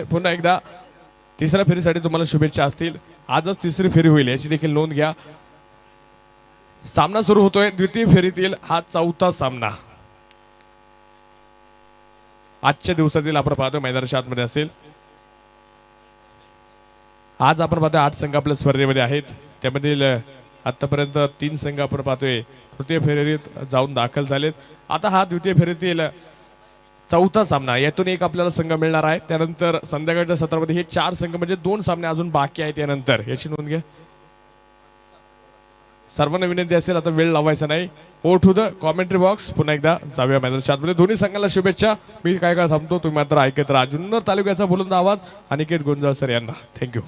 पुन्हा एकदा तिसऱ्या फेरीसाठी तुम्हाला शुभेच्छा असतील। आजच तिसरी फेरी होईल याची देखील नोंद घ्या। सामना सुरू होतोय द्वितीय फेरीतील हा चौथा सामना आजच्या दिवसातील आपण पाहतो मैदानाच्या आतमध्ये असेल। आज आपण पाहतोय 8 संघ आपल्या स्पर्धेमध्ये आहेत, त्यामधील आतापर्यंत 3 संघ आपण पाहतोय तृतीय फेरीत जाऊन दाखल झालेत। आता हा द्वितीय फेरीतील चौथा सामना, यातून एक आपल्याला संघ मिळणार आहे। त्यानंतर संध्याकाळच्या सत्रामध्ये हे 4 संघ म्हणजे 2 सामने अजून बाकी आहेत यानंतर, याची नोंद घ्या। सर्वांना विनंती असेल आता वेळ लावायचा नाही, go to the commentary box. पुन्हा एकदा जाऊया मैदानाच्या आतमध्ये। दोन्ही संघाला शुभेच्छा। मी काय काय थांबतो, तुम्ही मात्र ऐकत राहा जुन्नर तालुक्याचा बुलंद आवाज अनिकेत गोंजाळ सर यांना। थँक्यू।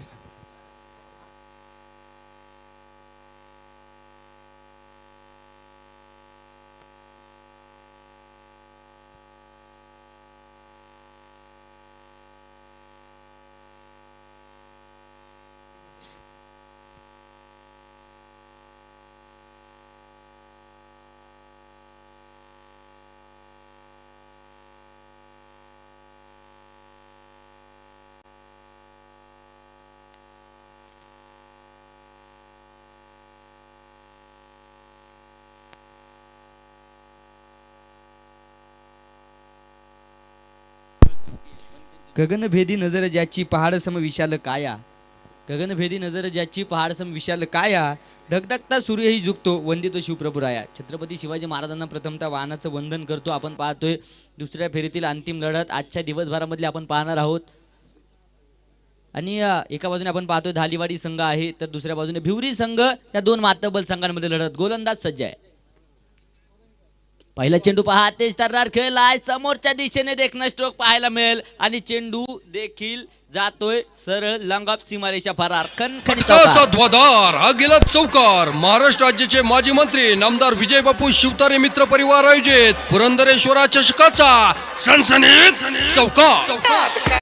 गगनभेदी नजर ज्याची पहाडसम विशाल काया, गगनभेदी नजर ज्याची पहाडसम विशाल काया, धगधगता सूर्यही झुकतो वंदितो शिवप्रभुराया। छत्रपती शिवाजी महाराजांना प्रथमतः वाहनाचं वंदन करतो। आपण पाहतोय दुसऱ्या फेरीतील अंतिम लढत आजच्या दिवसभरामधली आपण पाहणार आहोत। आणि एका बाजूने आपण पाहतोय धालीवाडी संघ आहे, तर दुसऱ्या बाजूने भिवरी संघ, या 2 मातब्बल संघांमध्ये लढत। गोलंदाज सज्ज आहे। पहिला चेंडू पहा, तेज तर्रार खेळलाय, समोरच्या दिशेने देखणं स्ट्रोक पाहायला मिळेल आणि चेंडू देखील जातोय सरळ लंग ऑफ सीमारेषा फरार। ध्वजार हा गेला चौकार। महाराष्ट्र राज्याचे माजी मंत्री नामदार विजय बापू शिवतारे मित्र परिवार आयोजित पुरंदरेश्वरा चषकाचा सनसनीत चौकार।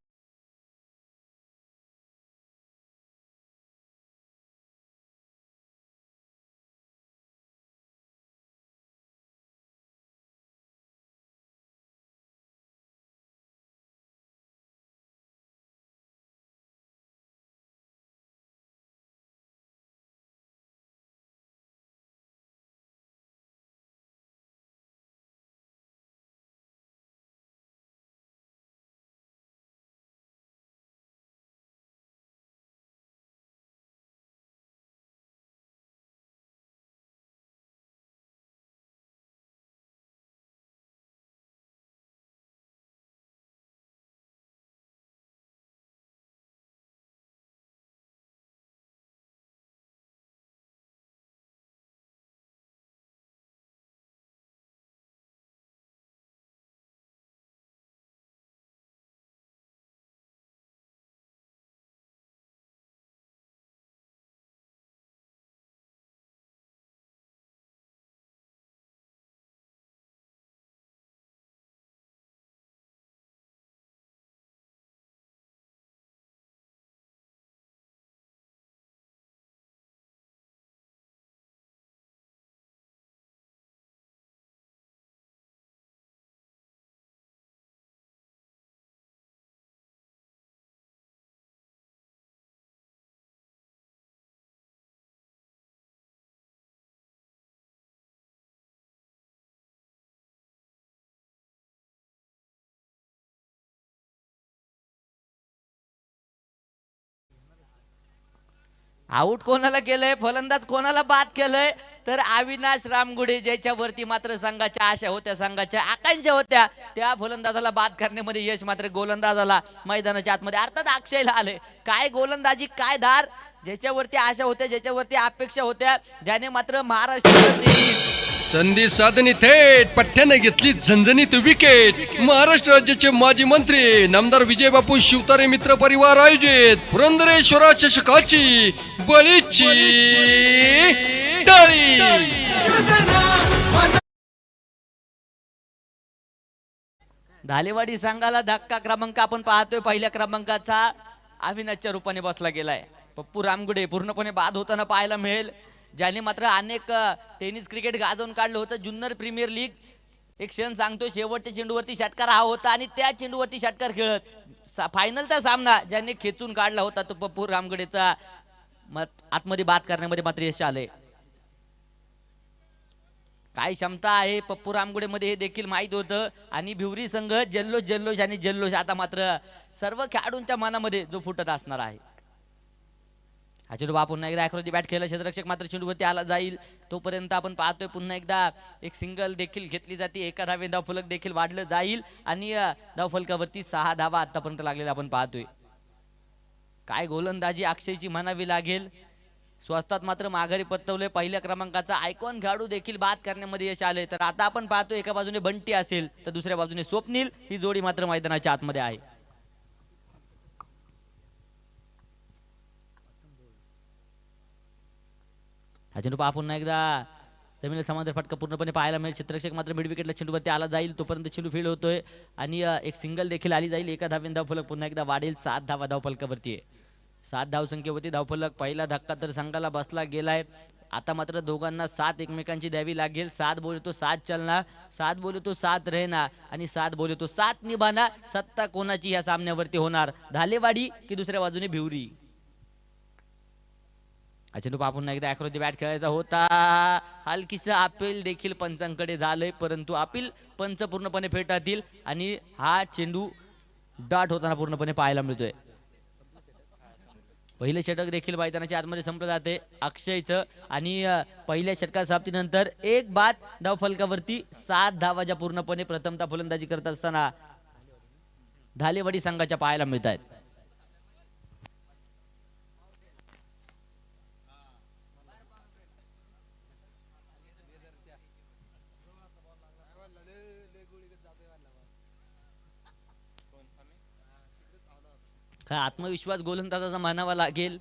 आउट कोणाला केलंय, फलंदाज कोणाला बाद केलंय, तर अविनाश रामगुडे, ज्याच्यावरती मात्र संघाच्या आशा होत्या, संघाच्या आकांक्षा होत्या, त्या फलंदाजाला बाद करण्यामध्ये यश मात्र गोलंदाजाला मैदानाच्या आतमध्ये अर्थात अक्षयला आले। काय गोलंदाजी, काय धार, ज्याच्यावरती आशा होत्या, ज्याच्यावरती अपेक्षा होत्या, ज्याने मात्र महाराष्ट्र संधी साधणी थेट पठ्ठ्याने घेतली झणझणीत विकेट। महाराष्ट्र राज्याचे माजी मंत्री नामदार विजय बापू शिवतारे मित्र परिवार आयोजित पुरंदरेश्वरा चषकाची बळीची टाळी। धालेवाडी संघाला धक्का क्रमांक आपण पाहतोय, पहिल्या क्रमांकाचा अविनाशच्या रूपाने बसला गेलाय। पप्पू रामगुडे पूर्णपणे बाद होताना पाहायला मिळेल, ज्याने मात्र अनेक टेनिस क्रिकेट गाजवून काढलं होतं। जुन्नर प्रीमियर लीग एक क्षण सांगतो, शेवटच्या चेंडूवरती षटकार हा होता आणि त्या चेंडूवरती षटकार खेळत फायनलचा सामना ज्याने खेचून काढला होता तो पप्पू रामगडेचा आतमध्ये बाद करण्यामध्ये मात्र यश आले. काय क्षमता आहे पप्पू रामगुडे मध्ये हे देखील माहित होतं आणि भिवरी संघ जल्लोष जल्लोष आणि जल्लोष आता मात्र सर्व खेळाडूंच्या मनामध्ये जो फुटत असणार आहे. हा चेंडू पुन्हा एकदा अॅक्रोची बॅट खेळला क्षेत्ररक्षक मात्र चेंडूवरती आला जाईल तोपर्यंत आपण पाहतोय पुन्हा एकदा एक सिंगल देखील घेतली जाते. एका धावे धावफलक देखील वाढलं जाईल आणि धावफलकावरती 6 धावा आतापर्यंत लागलेला आपण पाहतोय. काय गोलंदाजी अक्षयची म्हणावी लागेल. स्वस्तात मात्र माघारी पत्तवले. पहिल्या क्रमांकाचा आयकॉन खेळाडू देखील बाद करण्यामध्ये यश आले. तर आता आपण पाहतो एका बाजूने बंटी असेल तर दुसऱ्या बाजूने स्वप्नील ही जोडी मात्र मैदानाच्या आतमध्ये आहे. हा चेंडू पुन्हा एकदा जमिनीला समांतर फटका पूर्णपणे पाहायला मिळेल. क्षेत्ररक्षक मात्र मिड विकेटला चेंडूवरती आला जाईल तोपर्यंत चेंडू फील्ड होतोय आणि एक सिंगल देखील आली जाईल. एका धावेन धावफलक पुन्हा एकदा वाढेल. 7 धावा धावफलकावरती आहे. 7 धावसंख्येवरती धावफलक. पहिला धक्का तर संघाला बसला गेलाय. आता मात्र दोघांना 7 एकमेकांची द्यावी लागेल. 7 बोले तो 7 चलना, 7 बोले तो 7 रहना आणि 7 बोले तो 7 निभाना. सत्ता कोणाची या सामन्यावरती होणार, धालेवाडी की दुसऱ्या बाजूने भिवरी. चेंडू पुन्हा एकदा अॅक्रोची बॅट खेळायचा होता. हलकीचं अपील देखील पंचांकडे झालंय परंतु अपील पंच पूर्णपणे फेटातील आणि हा चेंडू डाट होताना पूर्णपणे पाहायला मिळतोय. पहिले षटक देखील मैदानाच्या आतमध्ये संपलं जाते अक्षयचं आणि पहिल्या षटका समाप्तीनंतर एक बाद धावफलकावरती 7 धावा ज्या पूर्णपणे प्रथमतः फलंदाजी करत असताना धालेवाडी संघाच्या पाहायला मिळत आहेत. काय आत्मविश्वास गोलंदाजाचा मानावा लागेल.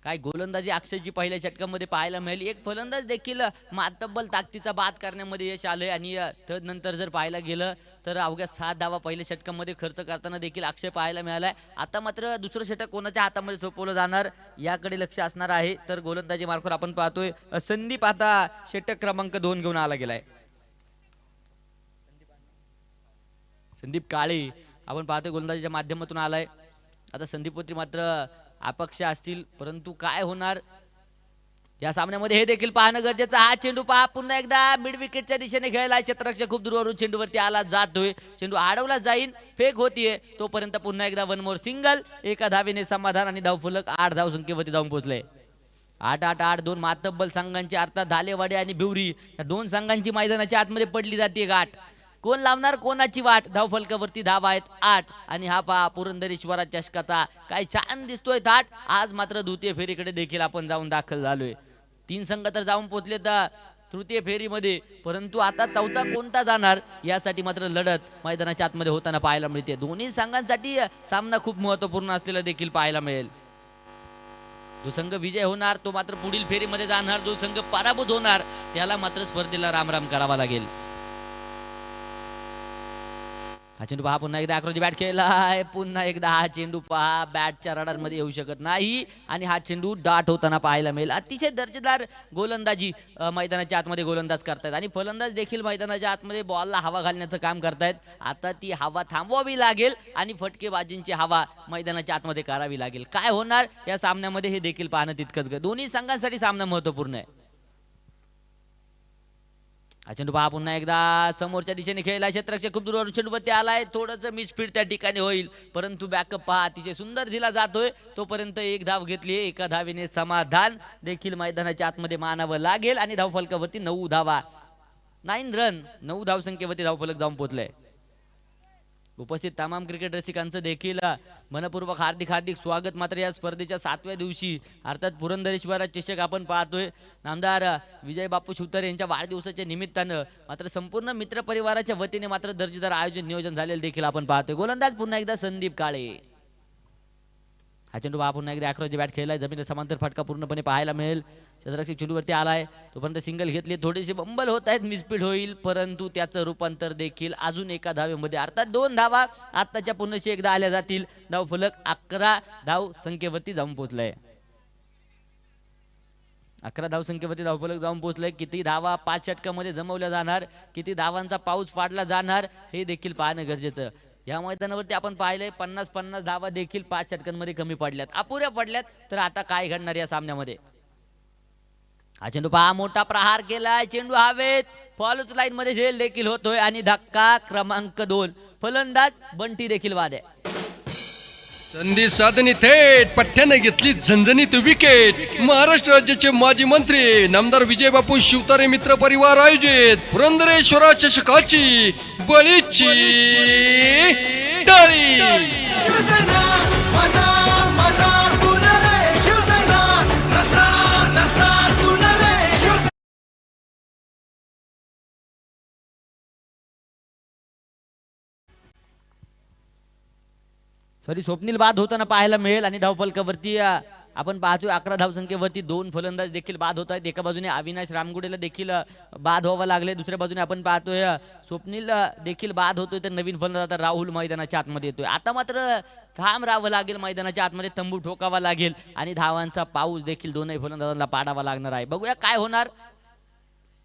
काय गोलंदाजी अक्षयची पहिल्या षटकामध्ये पाहायला मिळेल. एक फलंदाज देखील मातब्बल ताकदीचा बाद करण्यामध्ये यश आले आणि तदनंतर जर पाहायला गेलं तर अवघ्या 7 धावा पहिल्या षटकामध्ये खर्च करताना देखील अक्षय पाहायला मिळालाय. आता मात्र दुसरं षटक कोणाच्या हातामध्ये सोपवलं जाणार याकडे लक्ष असणार आहे. तर गोलंदाजी मार्फत आपण पाहतोय संदीप आता षटक क्रमांक 2 घेऊन आला गेलाय. संदीप काळे आपण पाहतोय गोलंदाजीच्या माध्यमातून आलाय. आता संदीप पोत्री मात्र अपक्ष असतील परंतु काय होणार या सामन्यामध्ये हे देखील पाहणं गरजेचं. हा चेंडू पुन्हा एकदा मिड विकेटच्या दिशेने खेळला. क्षेत्ररक्षक खूप दूरवरून चेंडूवरती आला जातोय. चेंडू अडवला जाईल. फेक होतीये तोपर्यंत पुन्हा एकदा वन मोर सिंगल. एका धावेने समाधान आणि धावफलक 8 धावसंख्येवरती जाऊन पोहोचले. 8-8-8 2 मातब्बल संघांची अर्थात धालेवाडी आणि भिवरी या 2 संघांची मैदानाच्या आतमध्ये पडली जाते गाठ. कोण लावणार कोणाची वाट. धावफलकावरती धावा आहेत 8 आणि हा पहा पुरंदरेश्वरा चषकाचा काय छान दिसतोय थाट. आज मात्र द्वितीय फेरीकडे देखील आपण जाऊन दाखल झालोय. 3 संघ तर जाऊन पोहोचले तर तृतीय फेरीमध्ये परंतु आता चौथा कोणता जाणार यासाठी मात्र लढत मैदानाच्या आतमध्ये होताना पाहायला मिळते. दोन्ही संघांसाठी सामना खूप महत्त्वपूर्ण असलेला देखील पाहायला मिळेल. जो संघ विजय होणार तो मात्र पुढील फेरीमध्ये जाणार. जो संघ पराभूत होणार त्याला मात्र स्पर्धेला रामराम करावा लागेल. हा चेंडू पुन्हा एकदा अॅक्रोची बॅट खेळलाय. पुन्हा एकदा हा चेंडू बॅटच्या रडार मध्ये येऊ शकत नाही आणि हा चेंडू डाट होताना पाहायला मिळेल. अतिशय दर्जेदार गोलंदाजी मैदानाच्या आतमध्ये गोलंदाज करतायत आणि फलंदाज देखील मैदानाच्या आतमध्ये बॉलला हवा घालण्याचं काम करतायत. आता ती हवा थांबवावी लागेल आणि फटकेबाजींची हवा मैदानाच्या आतमध्ये करावी लागेल. काय होणार या सामन्यामध्ये हे देखील पाहणं तितकंच दोन्ही संघांसाठी सामना महत्त्वपूर्ण आहे. चेंडू पुन्हा एकदा समोरच्या दिशेने खेळला. क्षेत्ररक्षक खूप दूरवरून चेंडूवरती आलाय. थोडंसं मिसफीड त्या ठिकाणी होईल परंतु बॅकअप अतिशय सुंदर दिला जातोय. तोपर्यंत एक धाव घेतली. एका धावेने समाधान देखील मैदानाच्या आतमध्ये मानावं लागेल आणि धावफलकावरती 9 धावा 9 रन 9 धावसंख्येवरती धावफलक जाऊन पोहोचलंय. उपस्थित तमाम क्रिकेट रसिकांचं देखील मनपूर्वक हार्दिक स्वागत. मात्र या स्पर्धेच्या 7व्या दिवशी अर्थात पुरंदरेश्वरा चषक आपण पाहतोय. नामदार विजय बापू शिवतारे यांच्या वाढदिवसाच्या निमित्तानं मात्र संपूर्ण मित्र परिवाराच्या वतीने मात्र दर्जेदार आयोजन नियोजन झालेलं देखील आपण पाहतोय. गोलंदाज पुन्हा एकदा संदीप काळे. हा चेंडू पुन्हा एकदा अॅक्रोची बॅट खेळलाय. जमिनीला समांतर फटका पूर्णपणे पाहायला मिळेल. क्षेत्ररक्षक चेंडूवरती आलाय तोपर्यंत सिंगल घेतली. थोडेसे बंबल होत आहेत. मिसपीड होईल परंतु त्याचं रूपांतर देखील अजून एका धावेमध्ये अर्थात 2 धावा आत्ताच्या पुन्हा एकदा आल्या जातील. धावफलक 11 धाव संख्येवरती जाऊन पोहोचलाय. 11 धावसंख्येवरती धावफलक जाऊन पोहोचलाय. किती धावा 5 षटकामध्ये जमवल्या जाणार, किती धावांचा पाऊस पाडला जाणार हे देखील पाहणं गरजेचं. या मैदानावरती आपण पाहिलंय 50-50 धावा देखील 5 षटकांमध्ये कमी पडल्यात, अपुऱ्या पडल्यात. तर आता काय घडणार या सामन्यामध्ये? हा चेंडू पहा, मोठा प्रहार केलाय, चेंडू हवेत, फॉलोच लाईन मध्ये झेल देखील होतोय आणि धक्का क्रमांक 2. फलंदाज बंटी देखील बाद आहे. संधी साधणी थेट पठ्ठ्याने घेतली झणझणीत विकेट. महाराष्ट्र राज्याचे माजी मंत्री नामदार विजयबापू शिवतारे मित्र परिवार आयोजित पुरंदरेश्वरा चषकाची बळीची टाळी. शिवसेना मना मना तून रे शिवसेना, नसा नसा तून रे शिवसेना. सॉरी, स्वप्नील बाद होताना पाहायला मिळेल आणि धावफलकावरती आपण पाहतोय 11 धावसंख्येवरती 2 फलंदाज देखील बाद होत आहेत. एका बाजूने अविनाश रामगुडेला देखील बाद व्हावं लागले, दुसऱ्या बाजूने आपण पाहतोय स्वप्नील देखील बाद होतोय. तर नवीन फलंदाज आता राहुल मैदानाच्या आतमध्ये येतोय. आता मात्र थांब राहावं लागेल, मैदानाच्या आतमध्ये तंबू ठोकावा लागेल आणि धावांचा पाऊस देखील दोनही फलंदाजांना पाडावा लागणार आहे. बघूया काय होणार.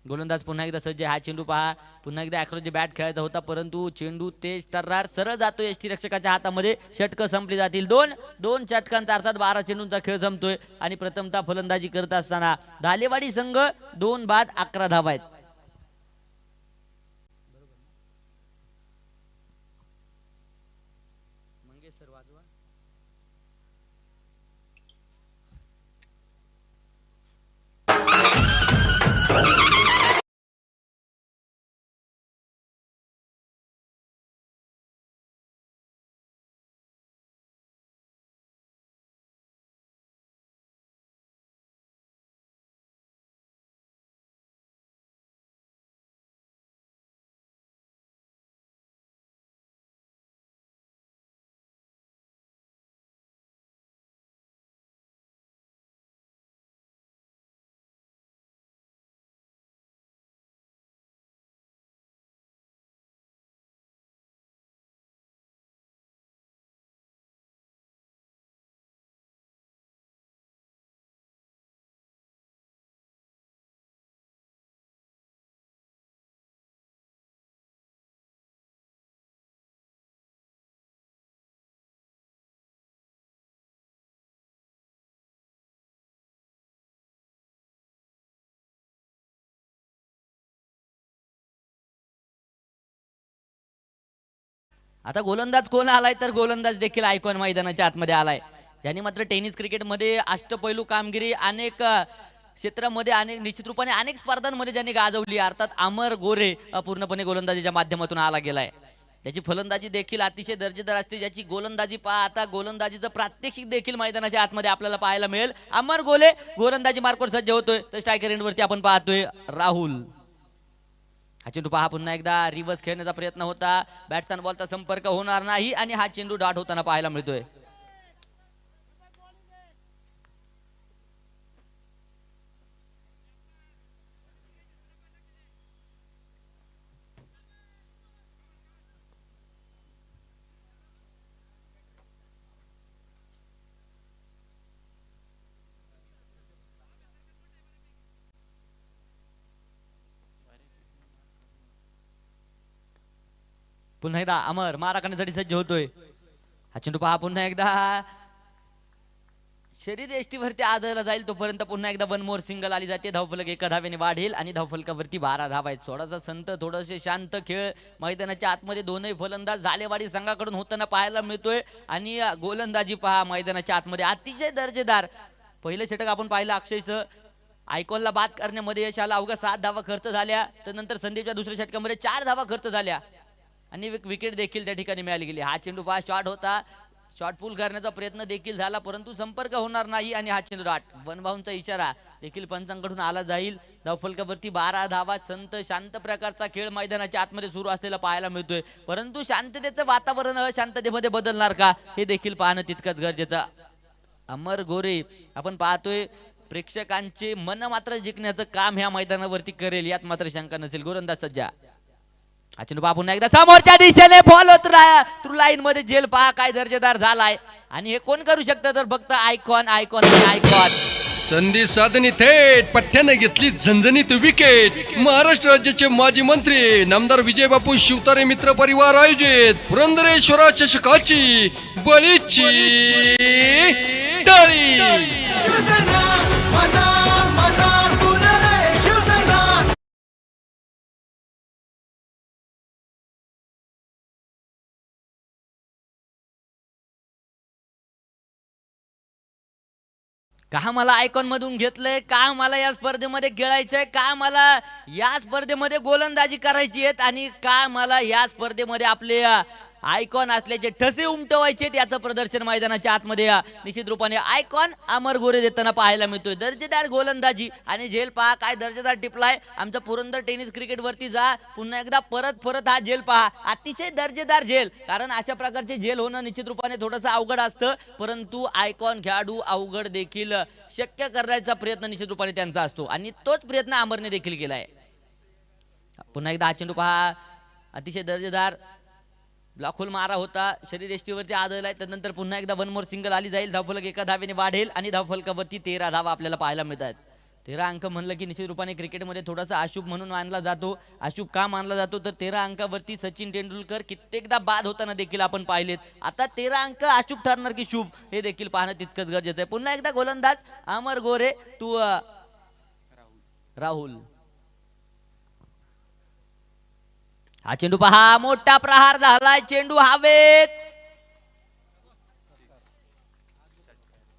गोलंदाज पुन्हा एकदा सज्ज. हा चेंडू पहा, पुन्हा एकदा अॅक्रोची बॅट खेळायचा होता, परंतु चेंडू तेज तर्रार सरळ जातोय यष्टी रक्षकाच्या हातामध्ये. षटकं संपली जातील. दोन षटकांचा अर्थात 12 चेंडूंचा खेळ संपतोय आणि प्रथमतः फलंदाजी करत असताना धालेवाडी संघ 2 बाद 11 धावा आहेत. आता गोलंदाज कोण आलाय? तर गोलंदाज देखील आयकॉन मैदानाच्या आतमध्ये आलाय, ज्यांनी मात्र टेनिस क्रिकेटमध्ये अष्टपैलू कामगिरी अनेक क्षेत्रामध्ये अनेक निश्चित रूपाने अनेक स्पर्धांमध्ये ज्यांनी गाजवली. अर्थात अमर गोरे पूर्णपणे गोलंदाजीच्या माध्यमातून आला गेलाय. त्याची फलंदाजी देखील अतिशय दर्जेदार असते, ज्याची गोलंदाजी पहा. आता गोलंदाजीचं प्रात्यक्षिक देखील मैदानाच्या आतमध्ये आपल्याला पाहायला मिळेल. अमर गोले गोलंदाजी मार्कवर सज्ज होतोय, तर स्ट्रायकर एंडवरती आपण पाहतोय राहुल. हा चेंडू पहा, पुन्हा एकदा रिव्हर्स खेळण्याचा प्रयत्न होता, बॅट्समॅन बॉलचा संपर्क होणार नाही आणि हा चेंडू डॉट होताना पाहायला मिळतोय. पुन्हा एकदा अमर मारा करण्यासाठी सज्ज होतोय. हा चेंडू पहा, पुन्हा एकदा शरीर एष्टीवरती आदळला जाईल तोपर्यंत पुन्हा एकदा वन मोर सिंगल आली जाते. धावफलक 1 धावेने वाढेल आणि धावफलकावरती 12 धावा आहेत. थोडासा संत, थोडंसे शांत खेळ मैदानाच्या आतमध्ये दोनही फलंदाज झालेवाडी संघाकडून होताना पाहायला मिळतोय आणि गोलंदाजी पहा मैदानाच्या आतमध्ये अतिशय दर्जेदार. पहिलं षटक आपण पाहिलं अक्षयचं, आयकॉनला बाद करण्यामध्ये यश आलं. अवघा 7 धावा खर्च झाल्या. त्यानंतर संदीपच्या दुसऱ्या षटकामध्ये 4 धावा खर्च झाल्या आणि एक विकेट देखील त्या ठिकाणी मिळाली गेली. हा चेंडू पहा, शॉट होता, शॉट पूल करण्याचा प्रयत्न देखील झाला, परंतु संपर्क होणार नाही आणि हा चेंडू डॉट. वन बाउंडचा इशारा देखील पंचांकडून आला जाईल. धावफलकावरती 12 धावा. संत शांत प्रकारचा खेळ मैदानाच्या आतमध्ये सुरू असलेला पाहायला मिळतोय, परंतु शांततेचं वातावरण अशांततेमध्ये बदलणार का हे देखील पाहणं तितकंच गरजेचं. अमर गोरे आपण पाहतोय प्रेक्षकांचे मन मात्र जिंकण्याचं काम ह्या मैदानावरती करेल, यात मात्र शंका नसेल. गोलंदाज सज्जा. हा चेंडू पहा, पुन्हा एकदा समोरच्या दिशेने फॉलो थ्रू लाईन मध्ये झेल पहा, काय दर्जेदार झालाय आणि हे कोण करू शकतं? तर फक्त आयकॉन. संधी साधनी थेट पठ्ठ्याने घेतली झणझणीत विकेट. महाराष्ट्र राज्याचे माजी मंत्री नामदार विजयबापू शिवतारे मित्र परिवार आयोजित पुरंदरेश्वरा चषकाची बळीची टाळी. शिवसेना मना मनातून रे शिवसेना. का मला आयकॉन मधून घेतलंय, का मला या स्पर्धेमध्ये खेळायचंय, का मला या स्पर्धेमध्ये गोलंदाजी करायची आहे आणि का मला या स्पर्धेमध्ये आपले आयकॉन असल्याचे ठसे उमटवायचे, याचं प्रदर्शन मैदानाच्या आतमध्ये निश्चित रूपाने आयकॉन अमर गोरे देताना पाहायला मिळतोय. दर्जेदार गोलंदाजी आणि झेल पहा, काय दर्जेदार टिपलाय. आमचं पुरंदर टेनिस क्रिकेट वरती जा, पुन्हा एकदा परत हा झेल पहा. अतिशय दर्जेदार झेल, कारण अशा प्रकारचे झेल होणं निश्चित रूपाने थोडंसं अवघड असतं, परंतु आयकॉन खेळाडू अवघड देखील शक्य करण्याचा प्रयत्न निश्चित रूपाने त्यांचा असतो आणि तोच प्रयत्न अमरने देखील केलाय. पुन्हा एकदा हा चेंडू पहा, अतिशय दर्जेदार ब्लॉकहोल मारा होता, शरीर एष्टीवरती आदळलाय. त्यानंतर पुन्हा एकदा वन मोर सिंगल आली जाईल. धावफलक एका धावेने वाढेल आणि धावफलकावरती 13 धावा आपल्याला पाहायला मिळतात. 13 अंक म्हणलं की निश्चित रूपाने क्रिकेटमध्ये थोडासा अशुभ म्हणून मानला जातो. अशुभ का मानला जातो तर 13 अंकावरती सचिन तेंडुलकर कित्येकदा बाद होताना देखील आपण पाहिलेत. आता 13 अंक अशुभ ठरणार की शुभ हे देखील पाहणं तितकंच गरजेचं आहे. पुन्हा एकदा गोलंदाज अमर गोरे टू राहुल. हा चेंडू पहा, मोठा प्रहार झालाय, चेंडू हवेत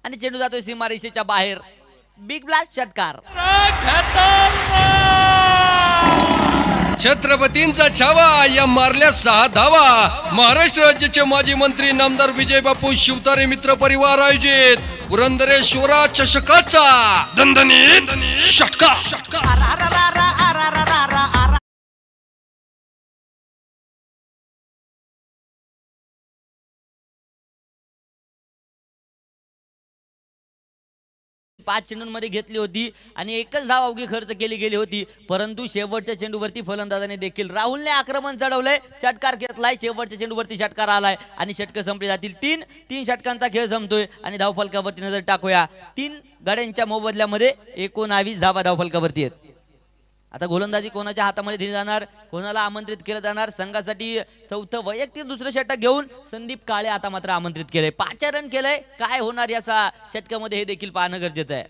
आणि चेंडू जातोय सीमारेषेच्या बाहेर. बिग ब्लास्ट षटकार. छत्रपतींचा छावा या मारल्या 6 धावा. महाराष्ट्र राज्याचे माजी मंत्री नामदार विजयबापू शिवतारे मित्र परिवार आयोजित पुरंदरेश्वरा चषकाचा दणदणीत षटकार. 5 चेंडूंमध्ये घेतली होती आणि एकच धाव अवघी खर्च केली गेली होती, परंतु शेवटच्या चेंडूवरती फलंदाजाने देखील राहुलने आक्रमण चढवलंय, षटकार घेतलाय. शेवटच्या चेंडूवरती षटकार आलाय आणि षटक संपली जातील. 3 षटकांचा खेळ संपतोय आणि धावफलकावरती नजर टाकूया. 3 गाड्यांच्या मोबदल्यामध्ये 19 धावा धावफलकावरती आहेत. आता गोलंदाजी कोणाच्या हातामध्ये दिली जाणार, कोणाला आमंत्रित केलं जाणार. संघासाठी चौथं वैयक्तिक दुसरं षटक घेऊन संदीप काळे आता मात्र आमंत्रित केलंय. 5 रन केलंय. काय होणार याचा षटकामध्ये हे देखील पाहणं गरजेचं आहे.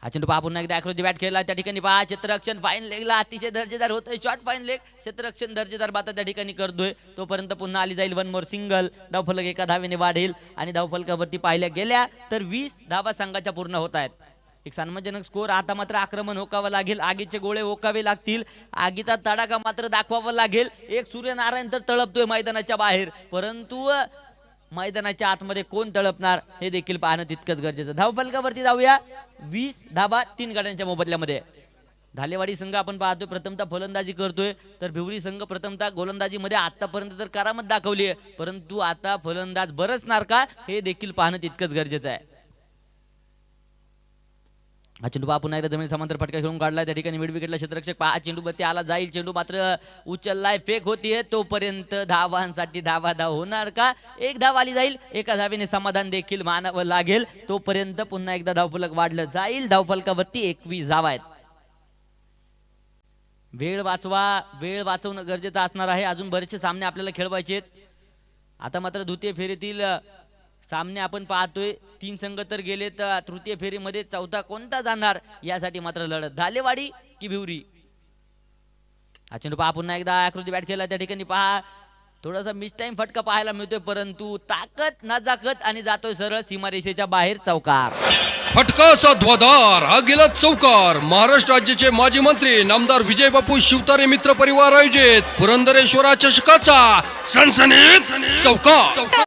हा चेंडू पहा, पुन्हा एकदा अॅक्रोची बॅट खेळला. त्या ठिकाणी पहा, क्षेत्ररक्षण फाईन लेगला अतिशय दर्जेदार होतोय. शॉर्ट फाईन लेग, क्षेत्ररक्षण दर्जेदार बाता त्या ठिकाणी करतोय. तोपर्यंत पुन्हा आली जाईल वन मोर सिंगल. धावफलक एका धावेने वाढेल आणि धावफलकावरती पाहिल्या गेल्या तर 20 धावा संघाच्या पूर्ण होत आहेत. एक सन्मानजनक स्कोर. आता मात्र आक्रमण होकावं लागेल, आगीचे गोळे ओकावे लागतील, आगीचा तडाखा मात्र दाखवावा लागेल. एक सूर्यनारायण तर तळपतोय मैदानाच्या बाहेर, परंतु मैदानाच्या आतमध्ये कोण तळपणार हे देखील पाहणं तितकंच गरजेचं. धावफलकावरती जाऊया. 20 धावा 3 गाड्यांच्या मोबदल्यामध्ये. धालेवाडी संघ आपण पाहतोय प्रथमतः फलंदाजी करतोय, तर भिवरी संघ प्रथमतः गोलंदाजीमध्ये आतापर्यंत तर करामत दाखवली आहे, परंतु आता फलंदाज बरसणार का हे देखील पाहणं तितकंच गरजेचं आहे. हा चेंडू पहा, पुन्हा एकदा जमीन समांतर फटका खेळून काढलाय. त्या ठिकाणी मिड विकेटला क्षेत्ररक्षक पहा, चेंडू वरती आला जाईल. चेंडू मात्र उचललाय, फेक होतीये. तोपर्यंत धावांसाठी धाव होणार का? 1 धाव आली जाईल. एका धावेने समाधान देखील मानावं लागेल. तोपर्यंत पुन्हा एकदा धावफलक वाढलं जाईल. धावफलकावरती 21 धावा आहेत. वेळ वाचवणं गरजेचं असणार आहे. अजून बरेचसे सामने आपल्याला खेळवायचे आहेत. आता मात्र द्वितीय फेरीतील सामने आपण पाहतोय. 3 संघ तर गेले, तर तृतीय फेरीमध्ये चौथा कोणता जाणार यासाठी मात्र लढत. धालेवाडी की भिवरी. हा चेंडू पहा, पुन्हा एकदा आकृती बॅट केला. त्या ठिकाणी पहा, थोडासा मिस टाइम फटका पाहायला मिळतोय, परंतु ताकद नजाकत आणि जातोय सरळ सीमारेषेच्या बाहेर. चौकार. फटका साध्वादार हा गेला चौकार. महाराष्ट्र राज्याचे माजी मंत्री नामदार विजयबापू शिवतारे मित्र परिवार आयोजित पुरंदरेश्वरा चषकाचा सनसनीत चौकार.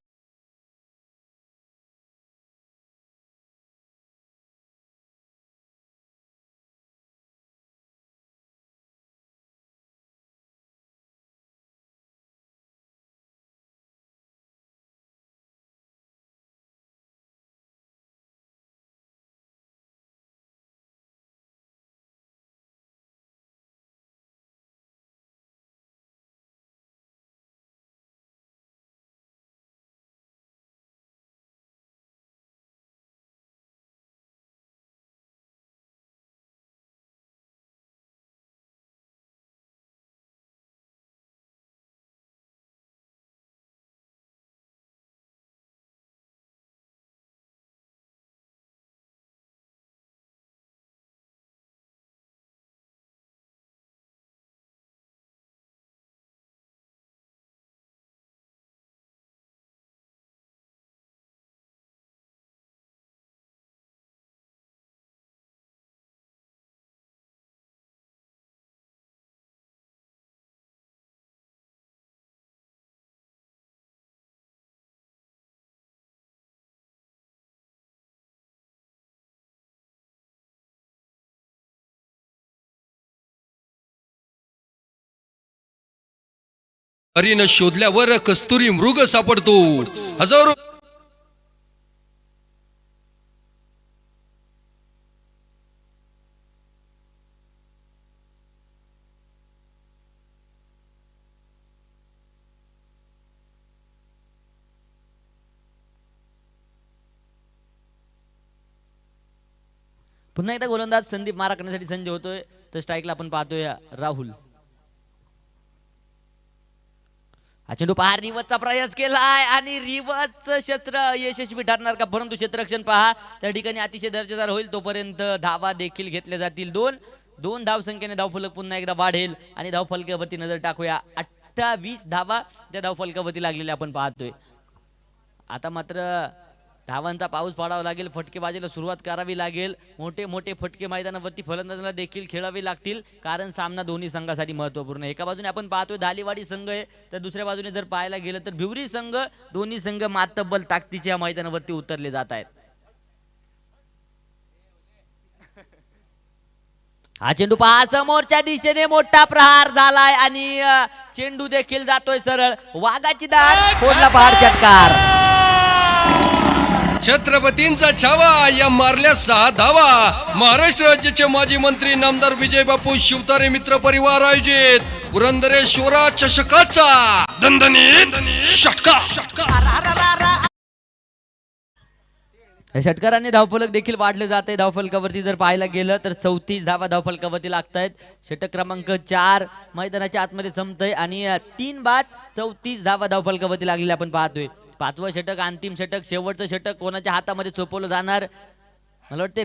हरीनं शोधल्यावर कस्तुरी मृग सापडतो. हजारो पुन्हा एकदा गोलंदाज संदीप मारा करण्यासाठी संधी होतोय. तर स्ट्राईकला आपण पाहतोय राहुल. हा चेंडू पहा, रिवर्सचा प्रयास केलाय आणि रिवर्सचं क्षेत्र यशस्वी ठरणार का? परंतु क्षेत्ररक्षण पहा त्या ठिकाणी अतिशय दर्जेदार होईल. तोपर्यंत धावा देखील घेतल्या जातील. दोन धाव संख्येने धावफलक पुन्हा एकदा वाढेल आणि धावफलकावरती नजर टाकूया. 28 धावा त्या धावफलकावरती लागलेल्या आपण पाहतोय. आता मात्र धावांचा पाऊस पाडावा लागेल. फटकेबाजीला सुरुवात करावी लागेल. मोठे मोठे फटके मैदानावरती फलंदाजांना देखील खेळावे लागतील, कारण सामना दोन्ही संघासाठी महत्त्वपूर्ण आहे. एका बाजूने आपण पाहतोय धालीवाडी संघ आहे, तर दुसऱ्या बाजूने जर पाहायला गेलं तर भिवरी संघ. दोन्ही संघ मातब्बल ताकदीच्या मैदानावरती उतरले जात आहेत. हा चेंडू पहा, समोरच्या दिशेने मोठा प्रहार झालाय आणि चेंडू देखील जातोय सरळ. वाघाची दाढ, फोडला पहाड, षटकार. छत्रपतींचा छावा या मारल्या 6 धावा. महाराष्ट्र राज्याचे माजी मंत्री नामदार विजयबापू शिवतारे मित्र परिवार आयोजित पुरंदरेश्वरा चषकाचा दणदणीत षटकार. या षटकाराने धावफलक देखील वाढले जाते. धावफलकावरती जर पाहायला गेलं तर 34 धावा धावफलकावरती लागत आहेत. षटक क्रमांक 4 मैदानाच्या आतमध्ये संपतंय आणि 3 बाद 34 धावा धावफलकावरती लागलेल्या आपण पाहतोय. 5वं षटक, अंतिम षटक, शेवटचं षटक कोणाच्या हातामध्ये सोपवलं जाणार? मला वाटते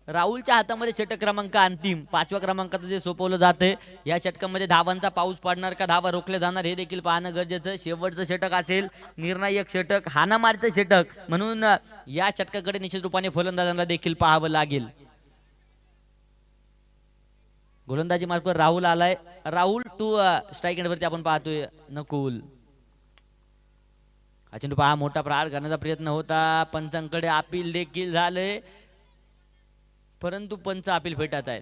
राहुलच्या हातामध्ये षटक क्रमांक अंतिम 5व्या क्रमांकाचं जे सोपवलं जाते. या षटकामध्ये धावांचा पाऊस पडणार का, धावा रोखल्या जाणार, हे देखील पाहणं गरजेचं. शेवटचं षटक असेल निर्णायक षटक, हाणामारीचं षटक, म्हणून या षटकाकडे निश्चित रूपाने फलंदाजांना देखील पाहावं लागेल. गोलंदाजी मार्कवर राहुल आलाय. राहुल टू स्ट्राईक एंडवरती आपण पाहतोय नकुल. हा चेंडू पहा, मोठा प्रहार करण्याचा प्रयत्न होता. पंचांकडे अपील देखील झाले, परंतु पंच अपील फेटात आहेत.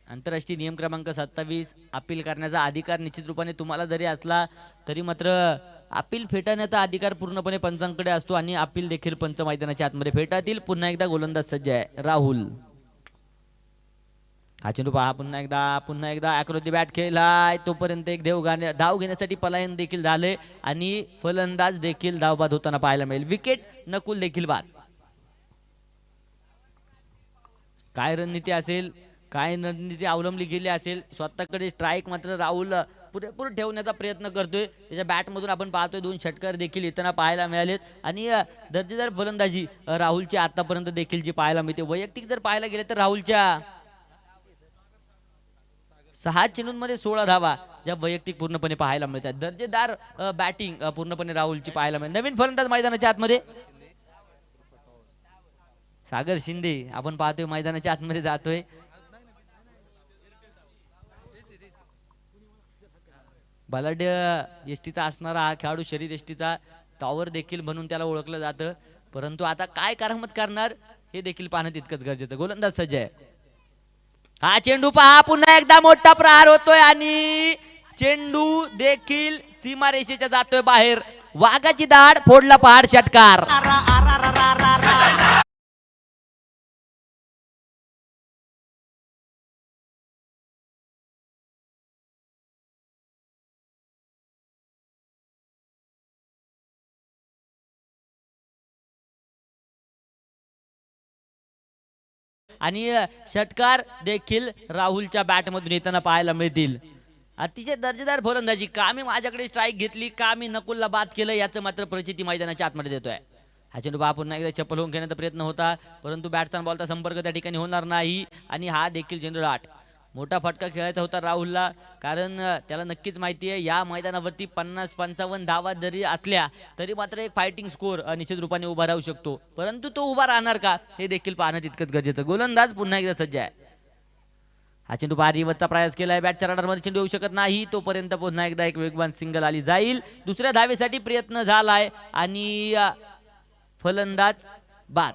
आंतरराष्ट्रीय नियम क्रमांक 27 अपील करण्याचा अधिकार निश्चित रूपाने तुम्हाला जरी असला तरी मात्र अपील फेटाळण्याचा अधिकार पूर्णपणे पंचांकडे असतो आणि अपील देखील पंच मैदानाच्या आतमध्ये फेटातील. पुन्हा एकदा गोलंदाज सज्ज आहे राहुल. हा चेंडू पहा, पुन्हा एकदा आकृती बॅट खेळलाय. तोपर्यंत एक धाव घेण्यासाठी पलायन देखील झाले आणि फलंदाज देखील धावबाद होताना पाहायला मिळेल. विकेट, नकुल देखील बाद. काय रणनीती असेल, काय रणनीती अवलंबली गेली असेल? स्वतःकडे स्ट्राईक मात्र राहुल पुरेपूर ठेवण्याचा प्रयत्न करतोय. त्याच्या बॅटमधून आपण पाहतोय 2 षटकार देखील येताना पाहायला मिळालेत आणि दर्जेदार फलंदाजी राहुलची आतापर्यंत देखील जी पाहायला मिळते. वैयक्तिक जर पाहायला गेले तर राहुलच्या 6 चेंडूंमध्ये 16 धावा ज्या वैयक्तिक पूर्णपणे पाहायला मिळतात. दर्जेदार बॅटिंग पूर्णपणे राहुलची पाहायला मिळते. नवीन फलंदाज मैदानाच्या आतमध्ये सागर शिंदे आपण पाहतोय मैदानाच्या आतमध्ये जातोय. बलाढ्य यष्टीचा असणारा हा खेळाडू, शरीर यष्टीचा टॉवर देखील म्हणून त्याला ओळखलं जातं. परंतु आता काय करामत करणार हे देखील पाहणं तितकंच गरजेचं. गोलंदाज सज्ज आहे. हा चेंडू पहा, पुन्हा एकदा मोठा प्रहार होतोय आणि चेंडू देखील सीमारेषेच्या जातोय बाहेर. वाघाची दाढ, फोडला पहाड, षटकार. आणि षटकार देखील राहुलच्या बॅटमधून येताना पाहायला मिळतील. अतिशय दर्जेदार फलंदाजी. का मी माझ्याकडे स्ट्राईक घेतली, का मी नकुलला बाद केलं, याचं मात्र प्रचिती मैदानाच्या आतमध्ये देतोय. हा चेंडू पहा, पुन्हा एकदा चप्पल होऊन घेण्याचा प्रयत्न होता, परंतु बॅटचा बॉलचा संपर्क त्या ठिकाणी होणार नाही आणि हा देखील चेंडू आठ. मोठा फटका खेळायचा होता राहुलला, कारण त्याला नक्कीच माहिती आहे या मैदानावरती 50-55 धावा जरी असल्या तरी मात्र एक फायटिंग स्कोर निश्चित रूपाने उभा राहू शकतो. परंतु तो उभा राहणार का हे देखील पाहणं तितकंच गरजेचं. गोलंदाज पुन्हा एकदा सज्ज आहे. हा चेंडू पहा, रिवर्सचा प्रयास केलाय. बॅटच्या रडारमध्ये चेंडू येऊ शकत नाही, तोपर्यंत पुन्हा एकदा एक वेगवान सिंगल आली जाईल. दुसऱ्या धावेसाठी प्रयत्न झालाय आणि फलंदाज बाद,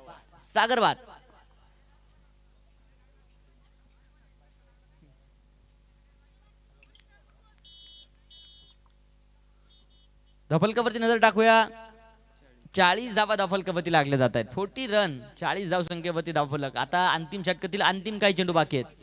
सागर बाद. धफलकावरती नजर टाकूया. 40 धावा धावफलकावरती लागल्या जात आहेत. 40 रन 40 धाव संख्येवरती धावफलक. आता अंतिम षटकातील अंतिम काही चेंडू बाकी आहेत.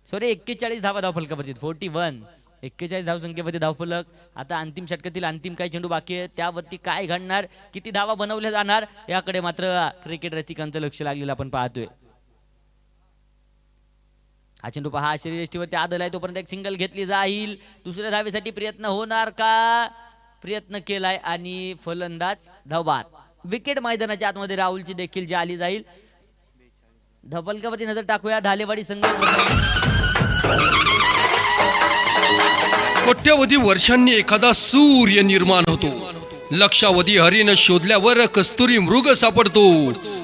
सॉरी 41 धावा धावफलकावरती 41. 41 धाव संख्येवरती धावफलक. आता अंतिम षटकातील अंतिम काही चेंडू बाकी आहेत. त्यावरती काय घडणार, किती धावा बनवल्या जाणार, याकडे मात्र क्रिकेट रसिकांचं लक्ष लागलेलं आपण पाहतोय. हा चेंडू पहा शरीरयष्टीवरती आदल आहे, तोपर्यंत एक सिंगल घेतली जाईल. दुसऱ्या धावेसाठी प्रयत्न होणार का, प्रयत्न केलाय आणि फलंदाज धावबाद. विकेट मैदानाच्या आतमध्ये राहुलची देखील जाली जाईल. धपलकावरती नजर टाकूया. धालेवाडी संघ कोट्यवधी वर्षांनी एखादा सूर्य निर्माण होतो. लक्षावधी हरिण शोधल्यावर कस्तुरी मृग सापडतो.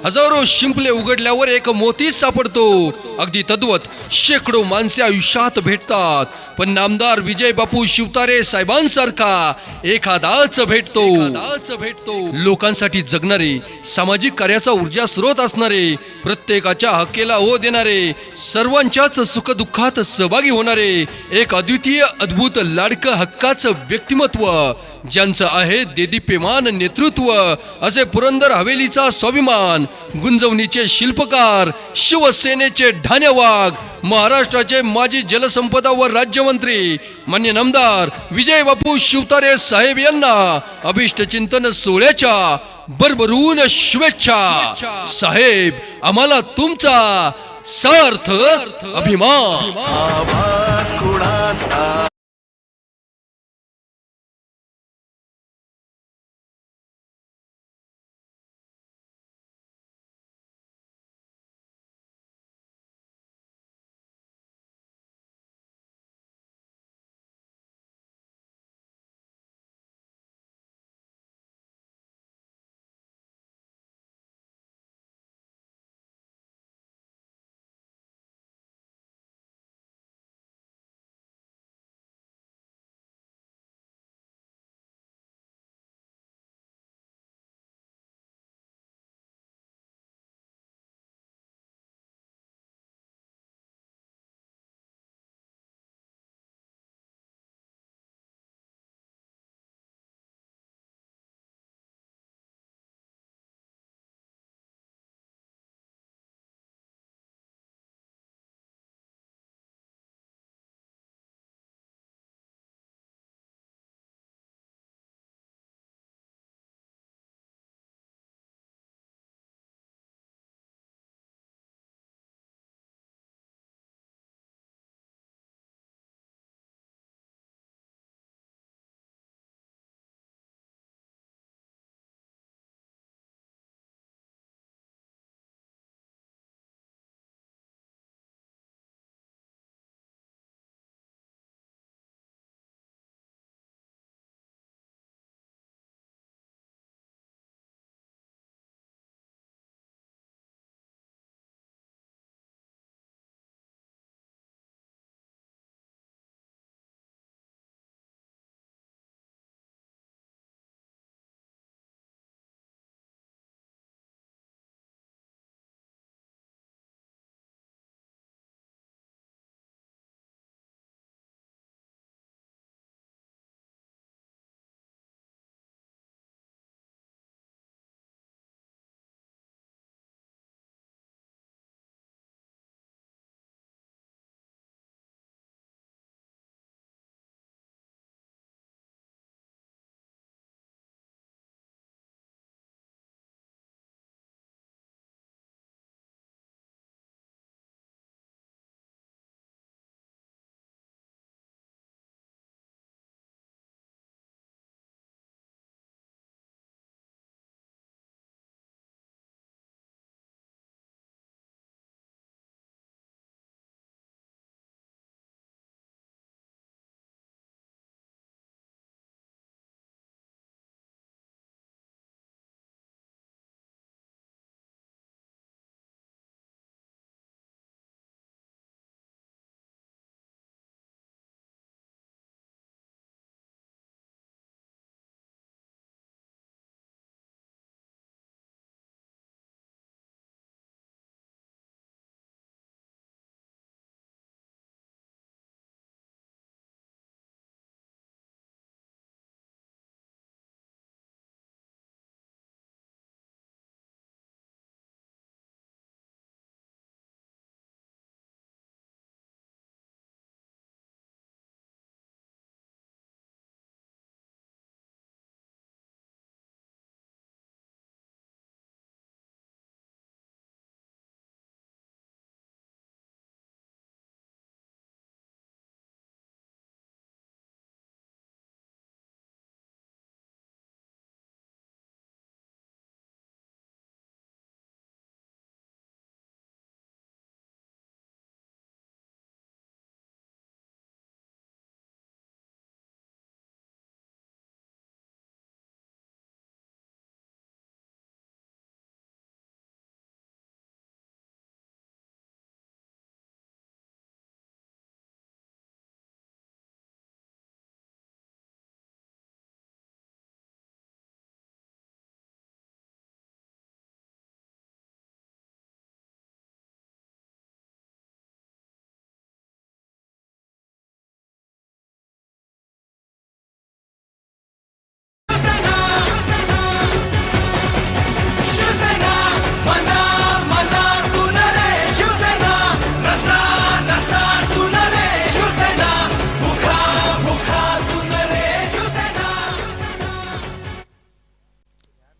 हजारो शिंपले उघडल्यावर एक मोती सापडतो. अगदी तद्वत शेकडो माणसे आयुष्यात भेटतात, पण नामदार विजय बापू शिवतारे साहेबांसारखा एखादाच भेटतो. लोकांसाठी जगणारे, सामाजिक कार्याचा ऊर्जा स्रोत असणारे, प्रत्येकाच्या हक्केला हो देणारे, सर्वांच्याच सुखदुःखात सहभागी होणारे, एक अद्वितीय अद्भुत लाडकं हक्काचं व्यक्तिमत्व, ज्यांचं आहे देदीप्यमान नेतृत्व, असे पुरंदर हवेलीचा स्वाभिमान, गुंजवणीचे शिल्पकार, शिवसेनेचे ढाण्यावाघ, महाराष्ट्राचे माजी जलसंपदा व राज्यमंत्री मान्य नामदार विजय बापू शिवतारे साहेब यांना अभिष्टचिंतन सोहळ्याच्या भरभरून शुभेच्छा. साहेब, आम्हाला तुमचा सार्थ अभिमान. आवाज कुणाचा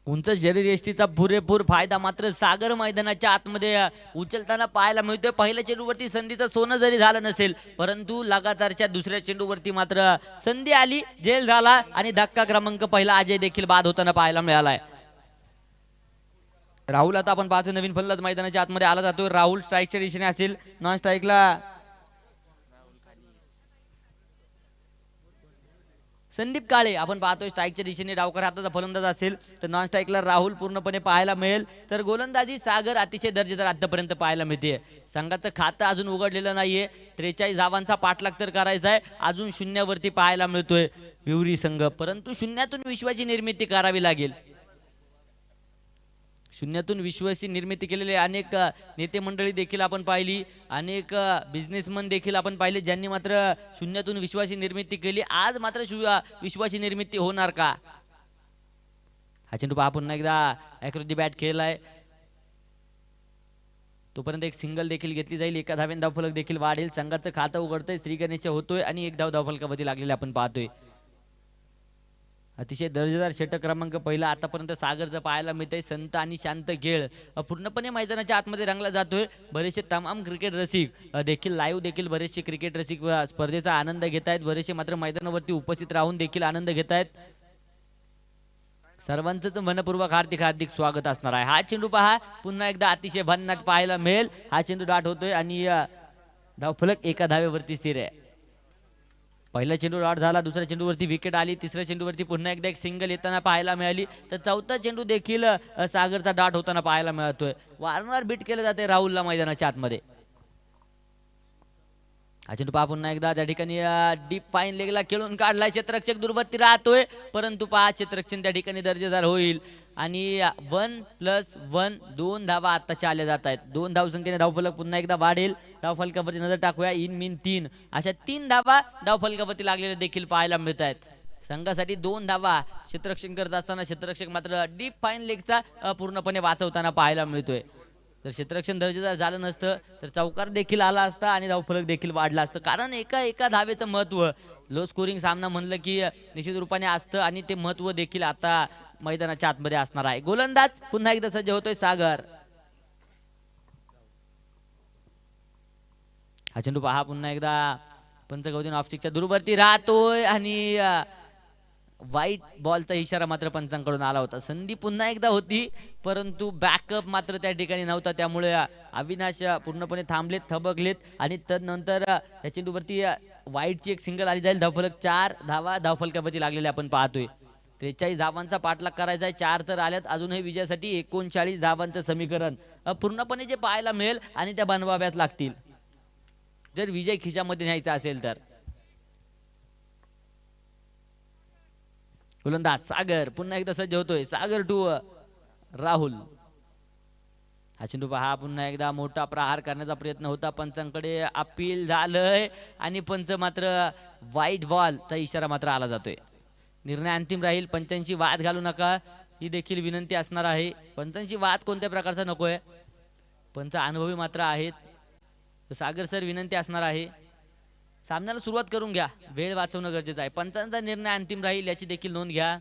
उंच शरीरयष्टीचा पुरेपूर फायदा मात्र सागर मैदानाच्या आतमध्ये उचलताना पाहायला मिळतोय. पहिल्या चेंडूवरती संधीचं सोनं जरी झालं नसेल, परंतु लगातारच्या दुसऱ्या चेंडूवरती मात्र संधी आली, झेल झाला आणि धक्का क्रमांक पहिला अजय देखील बाद होताना पाहायला मिळालाय. राहुल आता आपण पाहतो नवीन फलंदाज मैदानाच्या आतमध्ये आला जातोय. राहुल स्ट्राईकच्या दिशेने असेल, नॉन स्ट्राईकला संदीप काळे आपण पाहतोय. स्ट्राईकच्या दिशेने डावकर हाताचा फलंदाज असेल तर नॉन स्ट्राईकला राहुल पूर्णपणे पाहायला मिळेल. तर गोलंदाजी सागर अतिशय दर्जेदार आतापर्यंत पाहायला मिळते. संघाचं खातं अजून उघडलेलं नाहीये. 43 धावांचा पाठलाग तर करायचा आहे. अजून शून्यावरती पाहायला मिळतोय विवरी संघ, परंतु शून्यातून विश्वाची निर्मिती करावी लागेल. शून्यातून विश्वाची निर्मिती केलेले अनेक नेते मंडळी देखील आपण पाहिली, अनेक बिझनेसमन देखील आपण पाहिले, ज्यांनी मात्र शून्यातून विश्वाची निर्मिती केली. आज मात्र विश्वाची निर्मिती होणार का? हा चेंडू पहा पुन्हा एकदा ॲक्रोची बॅट खेळलाय. तोपर्यंत एक सिंगल देखील घेतली जाईल. एका धावेन धावफलक देखील वाढेल. संघाचं खातं उघडतंय, श्री गणेश होतोय आणि एक धावफलकावरती लागलेले आपण पाहतोय. अतिशय दर्जेदार षटक क्रमांक पहिला आतापर्यंत सागरचं पाहायला मिळतंय. संत आणि शांत खेळ पूर्णपणे मैदानाच्या आतमध्ये रंगला जातोय. बरेचसे तमाम क्रिकेट रसिक देखील लाईव्ह देखील बरेचसे क्रिकेट रसिक स्पर्धेचा आनंद घेत आहेत. बरेचसे मात्र मैदानावरती उपस्थित राहून देखील आनंद घेत आहेत. सर्वांचंच मनपूर्वक हार्दिक हार्दिक स्वागत असणार आहे. हा चेंडू पहा पुन्हा एकदा अतिशय भन्नाट पाहायला मिळेल. हा चेंडू डाट होतोय आणि धावफलक एका धावेवरती स्थिर आहे. पहिला चेंडू डॉट झाला, दुसऱ्या चेंडूवरती विकेट आली, तिसऱ्या चेंडूवरती पुन्हा एकदा एक सिंगल येताना पाहायला मिळाली. तर चौथा चेंडू देखील सागरचा डॉट होताना पाहायला मिळतोय. वारंवार बीट केलं जाते राहुलला मैदानाच्या आतमध्ये. हा चेंडू पहा पुन्हा एकदा त्या ठिकाणी डीप फाईन लेगला खेळून काढलाय. क्षेत्ररक्षक दुर्बत्ती राहतोय, परंतु पहा क्षेत्ररक्षण त्या ठिकाणी दर्जेदार होईल आणि 1+1 2 धावा आत्ताच्या आल्या जात आहेत. 2 धावसंख्येने धावफलक पुन्हा एकदा वाढेल. धावफलकावरती नजर टाकूया. इन मीन 3 अशा 3 धावा धावफलकावरती लागलेल्या देखील पाहायला मिळत आहेत. संघासाठी 2 धावा क्षेत्ररक्षण करत असताना क्षेत्ररक्षक मात्र डीप फाईन लेगचा पूर्णपणे वाचवताना पाहायला मिळतोय. जर क्षेत्ररक्षण दर्जेदार झालं नसतं तर चौकार देखील आला असता आणि धावफलक देखील वाढला असतं. कारण एका धावेचं महत्व लो स्कोरिंग सामना म्हणलं की निश्चित रूपाने असतं आणि ते महत्व देखील आता मैदानाच्या आतमध्ये असणार आहे. गोलंदाज पुन्हा एकदा सज्ज होतोय सागर. हा चेंडू पहा पुन्हा एकदा पंचगौतीन ऑफस्टिकच्या दूरवरती राहतोय आणि वाईट बॉलचा इशारा मात्र पंचांकडून आला होता. संधी पुन्हा एकदा होती, परंतु बॅकअप मात्र त्या ठिकाणी नव्हता. त्यामुळे अविनाश पूर्णपणे थांबलेत, थबकलेत आणि तदनंतर या चेंडूवरती वाईटची एक सिंगल आली जाईल. धावफलक 4 धावा धावफलकावरती लागलेले आपण पाहतोय. 43 धावांचा पाठलाग करायचा आहे. 4 तर आल्यात, अजूनही विजयासाठी 39 धावांचं समीकरण पूर्णपणे जे पाहायला मिळेल आणि त्या बनवाव्याच लागतील जर विजय खिशामध्ये न्यायचा असेल तर. गोलंदाज सागर पुन्हा एकदा सज्ज होतोय. सागर टू राहुल. हा चेंडू पहा पुन्हा एकदा मोठा प्रहार करण्याचा प्रयत्न होता. पंचांकडे अपील झालंय आणि पंच मात्र वाईट बॉलचा इशारा मात्र आला जातोय. निर्णय अंतिम राहील. पंचांची वाद घालू नका ही देखील विनंती असणार आहे. पंचांची वाद कोणत्या प्रकारचा नकोय. पंच अनुभवी मात्र आहेत. सागर सर विनंती असणार आहे, सामन्याला सुरुवात करून घ्या. वेळ वाचवणं गरजेचं आहे. पंचांचा निर्णय अंतिम राहील याची देखील नोंद घ्या.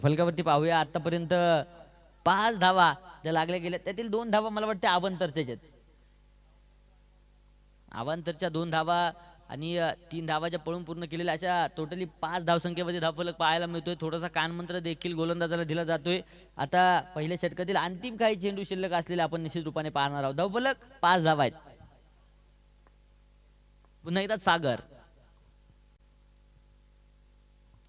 फलकावरती पाहूया. आतापर्यंत 5 धावा ज्या लागल्या गेल्या त्यातील 2 धावा मला वाटते अवांतरच्या आहेत. अवांतरच्या 2 धावा आणि 3 धावा ज्या पळून पूर्ण केलेल्या अशा टोटली 5 धावसंख्येमध्ये धावफलक पाहायला मिळतोय. थोडासा कानमंत्र देखील गोलंदाजाला दिला जातोय. आता पहिल्या षटकातील अंतिम काही चेंडू शिल्लक असलेले आपण निश्चित रूपाने पाहणार आहोत. धावफलक 5 धावा आहेत. पुन्हा एकदा सागर.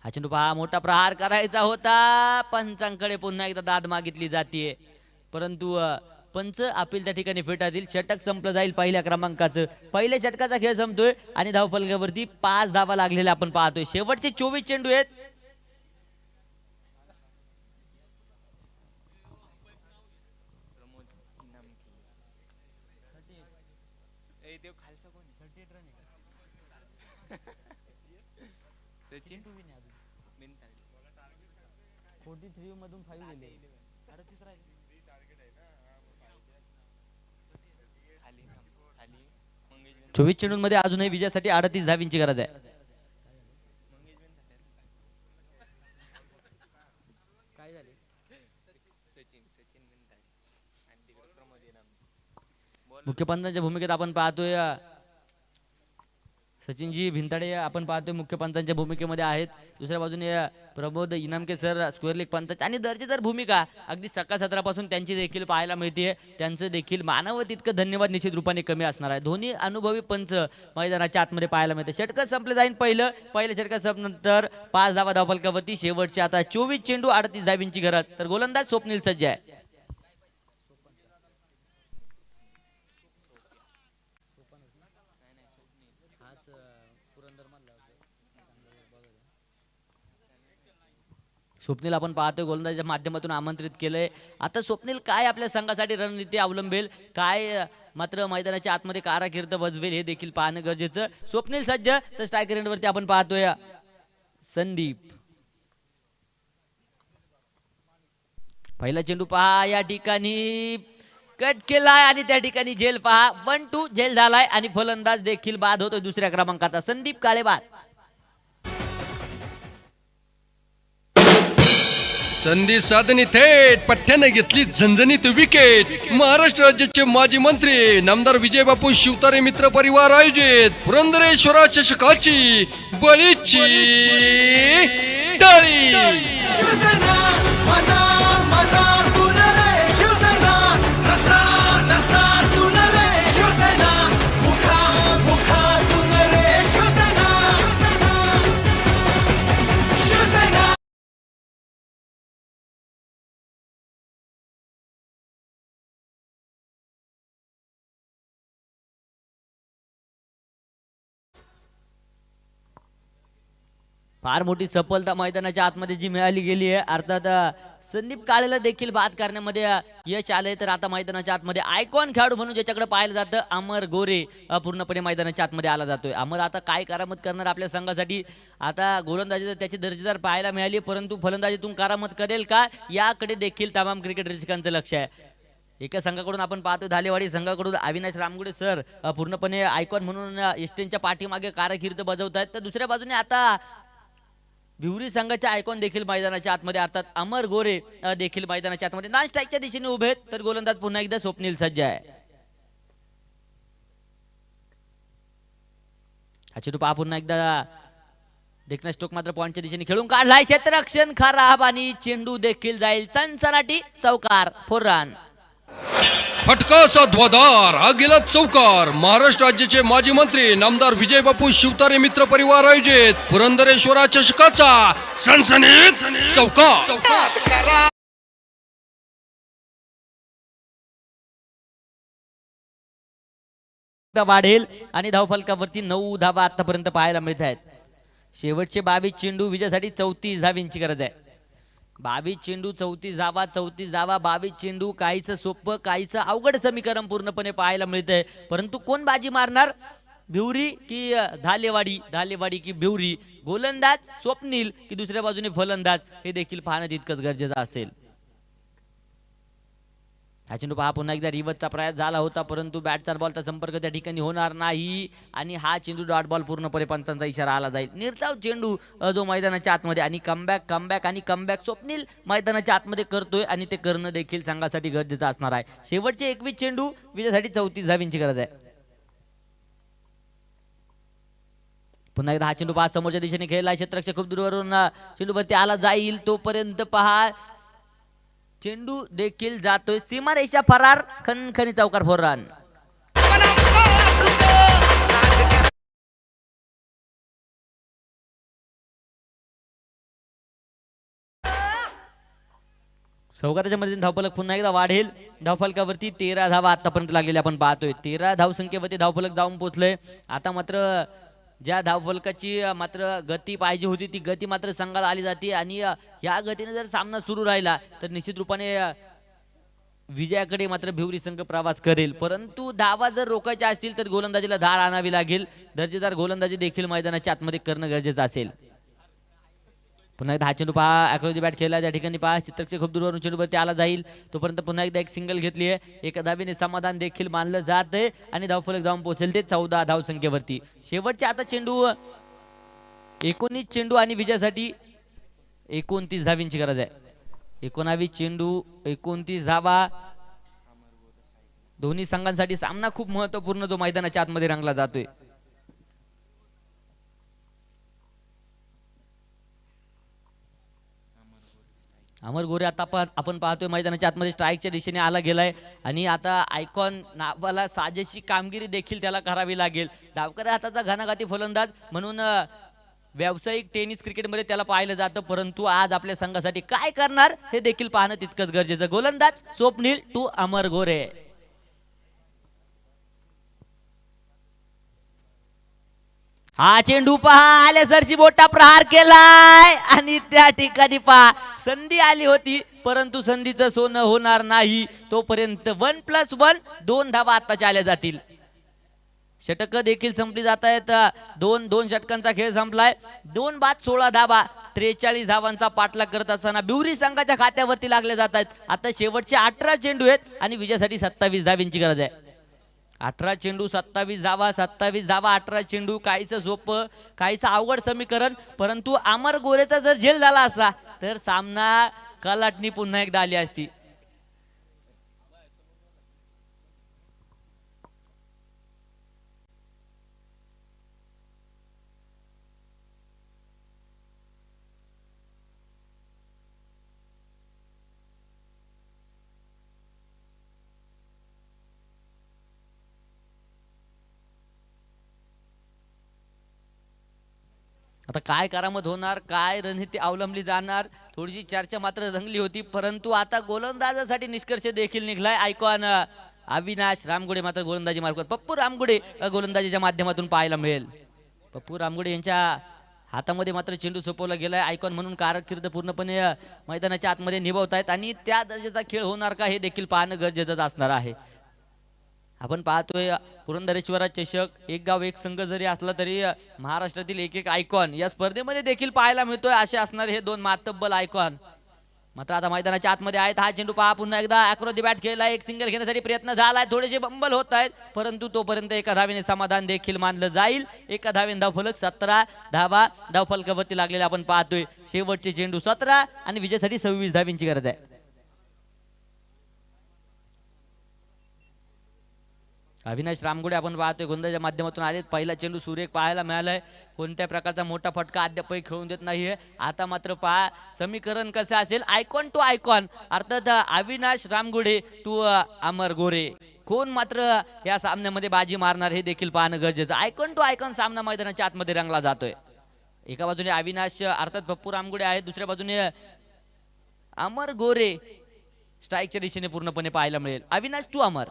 हा चेंडू पहा मोठा प्रहार करायचा होता. पंचांकडे पुन्हा एकदा दाद मागितली जाते, परंतु पंच अपील त्या ठिकाणी फेटातील. षटक संपलं जाईल पहिल्या क्रमांकाचं. पहिल्या षटकाचा खेळ संपतोय आणि धावफलकावरती 5 धावा लागलेल्या आपण पाहतोय. शेवटचे 24 चेंडू आहेत. मधून 5 गेले. 38 राहिले. खाली मंगेश 24 चेंडूंमध्ये अजूनही विजयासाठी 38 धावींची गरज आहे. मुख्य पंचांच्या भूमिकेत आपण पाहतोय सचिनजी भिंताडे आपण पाहतोय मुख्य पंचांच्या भूमिकेमध्ये आहेत. दुसऱ्या बाजूने प्रबोध इनामके सर स्क्वेअर लेग पंच आणि दर्जेदार भूमिका अगदी सकाळ सत्रापासून त्यांची देखील पाहायला मिळते. त्यांचं देखील मानव तितकं धन्यवाद निश्चित रूपाने कमी असणार आहे. दोन्ही अनुभवी पंच मैदानाच्या आतमध्ये पाहायला मिळते. षटक संपले जाईल पहिल्या षटका संपल्यानंतर 5 धावा धावफलकावरती. शेवटचे आता 24 चेंडू 38 धावींची गरज. तर गोलंदाज स्वप्नील सज्ज आहे. स्वप्नील आपण पाहतोय गोलंदाजीच्या माध्यमातून आमंत्रित केलंय. आता स्वप्नील काय आपल्या संघासाठी रणनीती अवलंबेल, काय मात्र मैदानाच्या आतमध्ये कारकीर्द बजवेल हे देखील पाहणं गरजेचं. स्वप्नील सज्ज. तर स्ट्रायकर एंडवरती आपण पाहतोय संदीप. पहिला चेंडू पहा या ठिकाणी कट केलाय आणि त्या ठिकाणी झेल पहा. 1-2 झेल झालाय आणि फलंदाज देखील बाद होतोय दुसऱ्या क्रमांकाचा संदीप काळे बाद. संधी साधनी थेट पठ्ठ्याने घेतली झणझणीत विकेट. महाराष्ट्र राज्याचे माजी मंत्री नामदार विजयबापू शिवतारे मित्र परिवार आयोजित पुरंदरेश्वरा चषकाची बळीची टाळी. शिवसेना मना मनातून रे शिवसेना, रसा रसातून रे शिवसेना, मुखा मुखातून रे शिवसेना, शिवसेना. फार मोठी सफलता मैदानाच्या आतमध्ये जी मिळाली गेली आहे. अर्थात संदीप काळेला देखील बाद करण्यामध्ये यश आलंय. तर आता मैदानाच्या आतमध्ये आयकॉन खेळाडू म्हणून ज्याच्याकडे पाहिलं जातं अमर गोरे पूर्णपणे मैदानाच्या आतमध्ये आला जातोय. अमर आता काय करामत करणार आपल्या संघासाठी. आता गोलंदाजी तर त्याची दर्जेदार पाहायला मिळाली, परंतु फलंदाजीतून करामत करेल का याकडे देखील तमाम क्रिकेट रसिकांचं लक्ष आहे. एका संघाकडून आपण पाहतो धालेवाडी संघाकडून अविनाश रामगुडे सर पूर्णपणे आयकॉन म्हणून एस्टेनच्या पाठीमागे कारकीर्द बजावत आहेत. तर दुसऱ्या बाजूने आता भिवरी संघाचे आयकॉन देखील मैदानाच्या आतमध्ये अर्थात अमर गोरे देखील मैदानाच्या आतमध्ये नॉन स्ट्राईकच्या दिशेने उभे आहेत. तर गोलंदाज पुन्हा एकदा स्वप्नील सज्ज आहे. हा चेंडू पहा पुन्हा एकदा देखना स्टोक मात्र पॉइंटच्या दिशेने खेळून काढलाय. क्षेत्ररक्षण खराब आणि चेंडू देखील जाईल सनसनाटी चौकार 4 रन. फटकासा ध्वदार हा गेला चौकार. महाराष्ट्र राज्याचे माजी मंत्री नामदार विजयबापू शिवतारे मित्र परिवार आयोजित पुरंदरेश्वरा चषकाचा सनसनीत चौकार. वाढेल आणि धावफलकावरती 9 धावा आतापर्यंत पाहायला मिळत आहेत. शेवटचे 22 चेंडू विजयासाठी 34 धावींची गरज आहे. 22 चेंडू 34 धावा 34 धावा 22 चेंडू. काहीच सोपं काहीच अवघड समीकरण पूर्णपणे पाहायला मिळतंय. परंतु कोण बाजी मारणार, भिवरी की धालेवाडी, धालेवाडी की भिवरी, गोलंदाज स्वप्नील की दुसऱ्या बाजूने फलंदाज, हे देखील पाहणं तितकंच गरजेचं असेल. हा चेंडू पहा पुन्हा एकदा रिवर्सचा प्रयास झाला होता, परंतु बॅटचा बॉलचा संपर्क त्या ठिकाणी होणार नाही आणि हा चेंडू डॉट बॉल पूर्णपणे पंचांचा इशारा आला जाईल. निर्धाव चेंडू जो मैदानाच्या आतमध्ये आणि कमबॅक स्वप्नील मैदानाच्या आतमध्ये करतोय आणि ते करणं देखील संघासाठी गरजेचं असणार आहे. शेवटचे 21 चेंडू विजयासाठी 34 धावींची गरज आहे. पुन्हा एकदा हा चेंडू पहा समोरच्या दिशेने खेळला. क्षेत्ररक्षक खूप दूरवरून चेंडूवरती आला जाईल तोपर्यंत पहा चेंडू देखील जातोय सीमारेषा फरार. खनखनी चौकार 4 रन. चौकाराच्या मध्ये धावफलक पुन्हा एकदा वाढेल. धावफलकावरती 13 धावा आतापर्यंत लागलेल्या आपण पाहतोय. 13 धावसंख्येवरती धावफलक जाऊन पोहोचलंय. आता मात्र ज्या धावफलकाची मात्र गती पाहिजे होती ती गती मात्र संघाला आली जाते आणि या गतीने जर सामना सुरू राहिला तर निश्चित रूपाने विजयाकडे मात्र भिवरी संघ प्रवास करेल. परंतु धावा जर रोखायच्या असतील तर गोलंदाजीला धार आणावी लागेल. दर्जेदार गोलंदाजी देखील मैदानाच्या आतमध्ये करणं गरजेचं असेल. पुन्हा एकदा हा चेंडू पहा अॅक्रोची बॅट खेळला त्या ठिकाणी पहा चित्रक्षक खूप दूरवरून चेंडूवरती आला जाईल तोपर्यंत पुन्हा एकदा एक सिंगल घेतली आहे एका धावेने समाधान देखील मानलं जात आहे आणि धावफलक जाऊन पोहोचेल ते 14 धावसंख्येवरती शेवटचे आता चेंडू 19 चेंडू आणि विजयासाठी 29 धावींची गरज आहे 19 चेंडू 29 धावा दोन्ही संघांसाठी सामना खूप महत्वपूर्ण जो मैदानाच्या आतमध्ये रंगला जातोय अमर गोरे आता आपण पाहतोय मैदानाच्या आतमध्ये स्ट्राईकच्या दिशेने आला गेलाय आणि आता आयकॉन नावाला साजेशी कामगिरी देखील त्याला करावी लागेल डावकर हाताचा घणाघाती फलंदाज म्हणून व्यावसायिक टेनिस क्रिकेटमध्ये त्याला पाहिलं जातं परंतु आज आपल्या संघासाठी काय करणार हे देखील पाहणं तितकंच गरजेचं गोलंदाज स्वप्नील टू अमर गोरे हा चेंडू पहा आले सरची मोठा प्रहार केलाय आणि त्या ठिकाणी पहा संधी आली होती परंतु संधीचं सोनं होणार नाही तोपर्यंत 1+1 2 धावा आताच्या आल्या जातील षटक देखील संपली जात आहेत दोन षटकांचा खेळ संपलाय 2 बाद 16 धावा 43 धावांचा पाठलाग करत असताना ब्युरी संघाच्या खात्यावरती लागले जात आहेत आता शेवटचे 18 चेंडू आहेत आणि विजयासाठी 27 धावींची गरज आहे 18 चेंडू 27 धावा 18 चेंडू काहीच सोपं काहीच अवघड समीकरण परंतु अमर गोरेचा जर झेल झाला असता तर सामना कलाटणी पुन्हा एकदा आली असती आता काय करामत होणार काय रणनीती अवलंबली जाणार थोडीशी चर्चा मात्र रंगली होती परंतु आता गोलंदाजासाठी निष्कर्ष देखील निघलाय आयकॉन अविनाश रामगुडे मात्र गोलंदाजी मार्गावर पप्पू रामगुडे गोलंदाजीच्या माध्यमातून पाहायला मिळेल पप्पू रामगुडे यांच्या हातामध्ये मात्र चेंडू सोपवला गेलाय आयकॉन म्हणून कारकीर्द पूर्णपणे मैदानाच्या आतमध्ये निभावतायत आणि त्या दर्जाचा खेळ होणार का हे देखील पाहणं गरजेचं असणार आहे आपण पाहतोय पुरंदरेश्वरा चषक एक गाव एक संघ जरी असला तरी महाराष्ट्रातील एक आयकॉन या स्पर्धेमध्ये देखील पाहायला मिळतोय असे असणारे हे दोन मातब्बल आयकॉन मात्र आता मैदानाच्या आतमध्ये आहेत हा चेंडू पहा पुन्हा एकदा अॅक्रोची बॅट खेळला एक सिंगल घेण्यासाठी प्रयत्न झालाय थोडेसे बंबल होत आहेत परंतु तोपर्यंत एका धावेने समाधान देखील मानलं जाईल एका धावेने धावफलक 17 धावा धावफलकावरती लागलेला आपण पाहतोय शेवटचे चेंडू 17 आणि विजयासाठी 26 धावींची गरज आहे अविनाश रामगुडे आपण पाहतोय गोलंदाजीच्या माध्यमातून आले पहिला चेंडू सुरेख पाहायला मिळालाय कोणत्या प्रकारचा मोठा फटका अद्यापही खेळून देत नाहीये आता मात्र पहा समीकरण कसं असेल आयकॉन टू आयकॉन अर्थात अविनाश रामगुडे टू अमर गोरे कोण मात्र या सामन्यामध्ये बाजी मारणार हे देखील पाहणं गरजेचं आयकॉन टू आयकॉन सामना मैदानाच्या आतमध्ये रंगला जातोय एका बाजूने अविनाश अर्थात पप्पू रामगुडे आहेत दुसऱ्या बाजूने अमर गोरे स्ट्राईकच्या दिशेने पूर्णपणे पाहायला मिळेल अविनाश टू अमर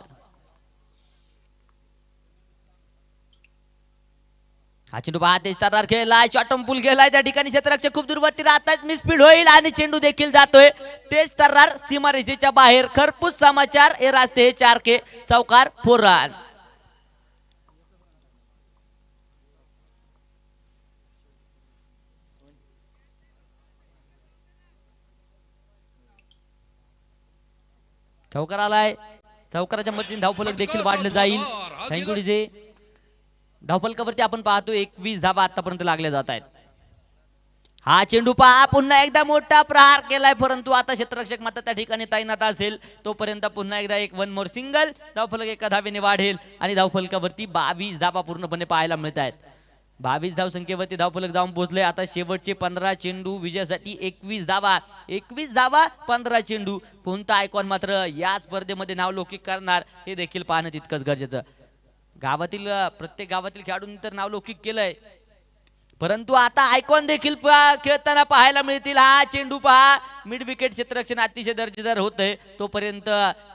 हा चेंडू पाहते तरार खेळलाय शॉटम पूल गेलाय त्या ठिकाणी क्षेत्ररक्षक खूप दूरवरती राहतात मिसफीड होईल आणि चेंडू देखील जातोय तेच तरार सीमारेषेच्या बाहेर खरपूस समाचार हे रास्ते 4 के चौकार 4 रन चौकार आलाय चौकाराच्या मदतीने धावफलक देखील वाढलं जाईल थँक्यू डीजे धावफलकावरती आपण पाहतो 21 धावा आतापर्यंत लागल्या जात आहेत हा चेंडू पहा पुन्हा एकदा मोठा प्रहार केलाय परंतु आता क्षेत्ररक्षक मात्र त्या ठिकाणी तैनात असेल तोपर्यंत पुन्हा एकदा एक 1 मोर सिंगल धावफलक एका धावेने वाढेल आणि धावफलकावरती 22 धावा पूर्णपणे पाहायला मिळत आहेत 22 धावसंख्येवरती धावफलक जाऊन पोहोचले आता शेवटचे 15 चेंडू विजयासाठी 21 धावा 15 चेंडू कोणता आयकॉन मात्र या स्पर्धेमध्ये नावलौकिक करणार हे देखील पाहणं तितकंच गरजेचं गावातील प्रत्येक गावातील खेळाडूंनी तर नावलौकिक केलंय परंतु आता आयकॉन देखील खेळताना पाहायला मिळतील हा चेंडू पहा मिड विकेट क्षेत्ररक्षण अतिशय दर्जेदार होतंय तोपर्यंत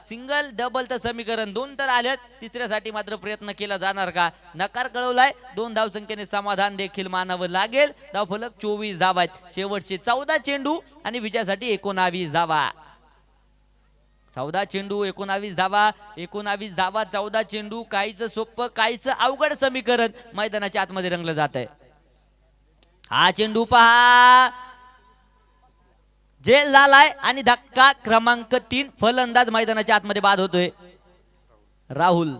सिंगल डबलचं समीकरण 2 तर आल्यात तिसऱ्यासाठी मात्र प्रयत्न केला जाणार का नकार कळवलाय 2 धावसंख्येने समाधान देखील मानावं लागेल धावफलक 24 धावा आहेत शेवटचे 14 चेंडू आणि विजयासाठी 19 धावा 14 चेंडू 19 धावा 14 चेंडू काहीच सोपं काहीच अवघड समीकरण मैदानाच्या आतमध्ये रंगलं जात आहे हा चेंडू पहा झेल झालाय आणि धक्का क्रमांक 3 फलंदाज मैदानाच्या आतमध्ये बाद होतोय राहुल.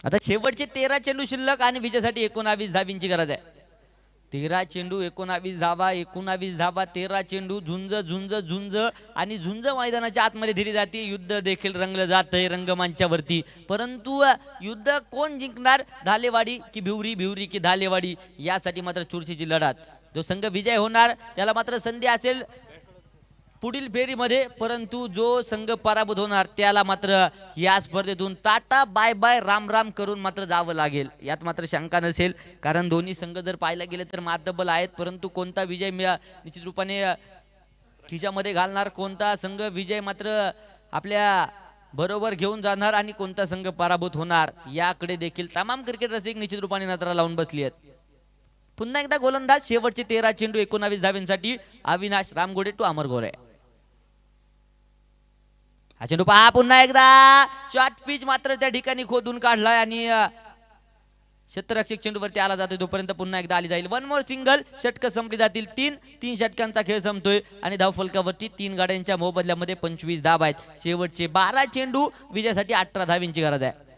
आता शेवटचे 13 चेंडू शिल्लक आणि विजयासाठी 19 धावींची गरज आहे. 13 चेंडू 19 धावा, 19 धावा, 13 चेंडू, झुंज झुंज झुंज आणि झुंज मैदानाच्या आतमध्ये दिली जाते. युद्ध देखील रंगलं जातंय रंगमंचावरती, परंतु युद्ध कोण जिंकणार, धालेवाडी की भिवरी, भिवरी की धालेवाडी, यासाठी मात्र चुरशीची लढत. जो संघ विजय होणार त्याला मात्र संधी असेल पुढील फेरीमध्ये, परंतु जो संघ पराभूत होणार त्याला मात्र या स्पर्धेतून टाटा बाय बाय राम राम करून मात्र जावं लागेल. यात मात्र शंका नसेल, कारण दोन्ही संघ जर पाहायला गेले तर मातब्बल आहेत, परंतु कोणता विजय निश्चित रूपाने खिशामध्ये घालणार, कोणता संघ विजय मात्र आपल्या बरोबर घेऊन जाणार आणि कोणता संघ पराभूत होणार, याकडे देखील तमाम क्रिकेट रसिक निश्चित रूपाने नजरा लावून बसली आहेत. पुन्हा एकदा गोलंदाज शेवटचे 13 चेंडू 19 धावेंसाठी अविनाश रामगोडे टू अमर गोरे. हा चेंडू पहा पुन्हा एकदा शॉर्ट पिच मात्र त्या ठिकाणी खोदून काढलाय आणि क्षेत्ररक्षक चेंडूवरती आला जातोय. तोपर्यंत पुन्हा एकदा आली जाईल वन मोर सिंगल. षटक संपली जातील. 3 षटकांचा खेळ संपतोय आणि धावफलकावरती 3 गाड्यांच्या मोबदल्यामध्ये 25 धावा आहेत. शेवटचे 12 चेंडू विजयासाठी 18 धावींची गरज आहे.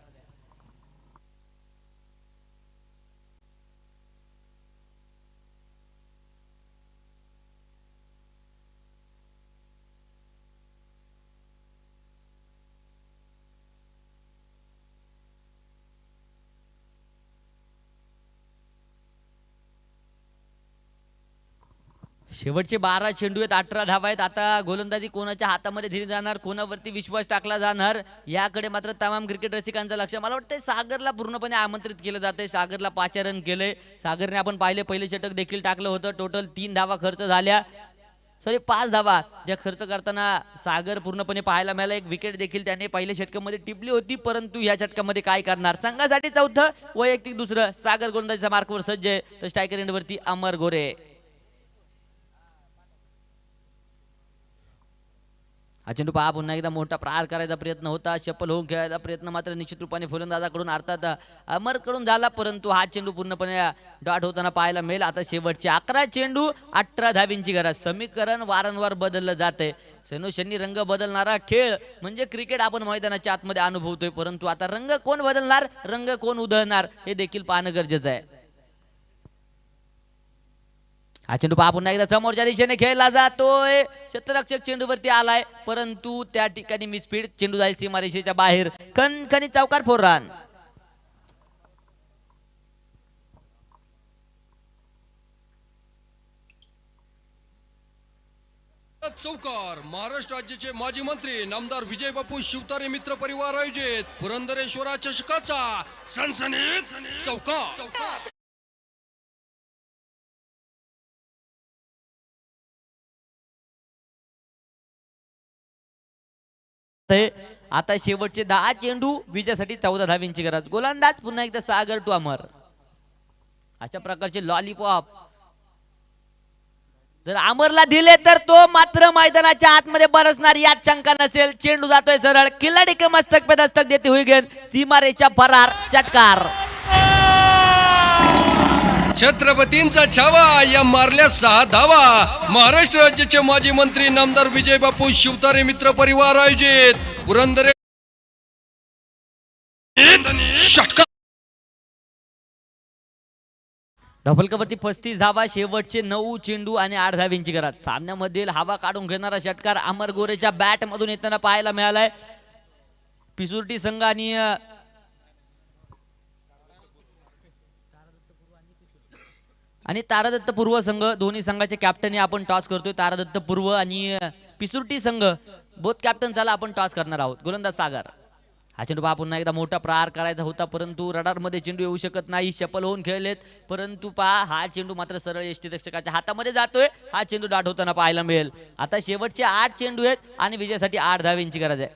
शेवटचे 12 चेंडू आहेत, 18 धावा आहेत. आता गोलंदाजी कोणाच्या हातामध्ये दिली जाणार, कोणावरती विश्वास टाकला जाणार, याकडे मात्र तमाम क्रिकेट रसिकांचं लक्ष. मला वाटतं सागरला पूर्णपणे आमंत्रित केलं जातंय. सागरला 5 रन केलंय. सागरने आपण पाहिले पहिले षटक देखील टाकलं होतं. टोटल 3 धावा खर्च झाल्या, 5 धावा ज्या खर्च करताना सागर पूर्णपणे पाहायला मिळाला. एक विकेट देखील त्याने पहिल्या षटकामध्ये टिपली होती, परंतु या षटकामध्ये काय करणार. संघासाठी 4थं, वैयक्तिक 2रं. सागर गोलंदाजीच्या मार्कवर सज्ज आहे, तर स्ट्रायकर एंडवरती अमर गोरे. हा चेंडू पहा पुन्हा एकदा मोठा प्रहार करायचा प्रयत्न होता, चप्पल होऊन खेळायचा प्रयत्न मात्र निश्चित रूपाने फलंदाजाकडून अर्थात अमरकडून झाला, परंतु हा चेंडू पूर्णपणे डॉट होताना पाहायला मिळेल. आता शेवटचे 11 चेंडू 18 धावींची गरज. समीकरण वारंवार बदललं जाते. सैनोशनी रंग बदलणारा खेळ म्हणजे क्रिकेट आपण मैदानाच्या आतमध्ये अनुभवतोय, परंतु आता रंग कोण बदलणार, रंग कोण उधळणार हे देखील पाहणं गरजेचं आहे. हा चेंडू पहा पुन्हा एकदा समोरच्या दिशेने खेळला जातोय. क्षेत्ररक्षक चेंडूवरती आलाय, परंतु त्या ठिकाणी मिसफील्ड. चेंडू जाईल सीमारेषेच्या बाहेर. खणखणीत चौकार, 4 रन. चौकार. महाराष्ट्र राज्याचे माजी मंत्री नामदार विजय बापू शिवतारे मित्र परिवार आयोजित पुरंदरेश्वरा चषकाचा सनसनीत चौकार. आता शेवटचे 10 चेंडू विजयासाठी 14 धावींची गरज. गोलंदाज पुन्हा एकदा सागर टू अमर. अशा प्रकारचे लॉलीपॉप जर अमरला दिले तर तो मात्र मैदानाच्या आतमध्ये बरसणार, यात शंका नसेल. चेंडू जातोय सरळ. खिलाडी के मस्तक पे दस्तक देते हुए गेंद सीमारेषा फरार. षटकार. छत्रपतींचा छावा या मारल्या 6 धावा. महाराष्ट्र राज्याचे माजी मंत्री नामदार विजय बापू शिवतारे मित्र परिवार आयोजित पुरंदरे षटकार. धफलकावरती 35 धावा. शेवटचे 9 चेंडू आणि 8 धावींची गरज. सामन्यामधील हवा काढून घेणारा षटकार अमर गोरेच्या बॅट मधून येताना पाहायला मिळालाय. पिसुर्टी संघ आणि तारादत्त पूर्व संघ, दोन्ही संघाचे कॅप्टन आपण टॉस करतोय. तारादत्त पूर्व आणि पिसुर्टी संघ बोथ कॅप्टन झाला आपण टॉस करणार आहोत. गोलंदाज सागर. हा चेंडू पहा पुन्हा एकदा मोठा प्रहार करायचा होता, परंतु रडारमध्ये चेंडू येऊ शकत नाही. शपल होऊन खेळलेत, परंतु पहा हा चेंडू मात्र सरळ यष्टीरक्षकाच्या हातामध्ये जातोय. हा चेंडू डाट होताना पाहायला मिळेल. आता शेवटचे 8 चेंडू आहेत आणि विजयासाठी 8 धावींची गरज आहे.